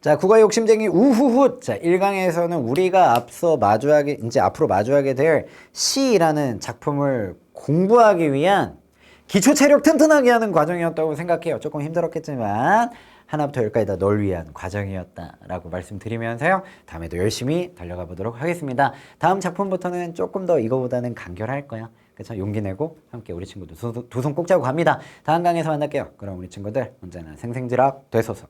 [SPEAKER 1] 자, 국어 욕심쟁이 우후훗. 자, 1강에서는 우리가 앞으로 마주하게 될 시라는 작품을 공부하기 위한 기초 체력 튼튼하게 하는 과정이었다고 생각해요. 조금 힘들었겠지만 하나부터 열까지 다 널 위한 과정이었다라고 말씀드리면서요. 다음에도 열심히 달려가 보도록 하겠습니다. 다음 작품부터는 조금 더 이거보다는 간결할 거야. 그래서 용기 내고 함께 우리 친구들 두 손 꼭 잡고 갑니다. 다음 강에서 만날게요. 그럼 우리 친구들 언제나 생생지락 되소서.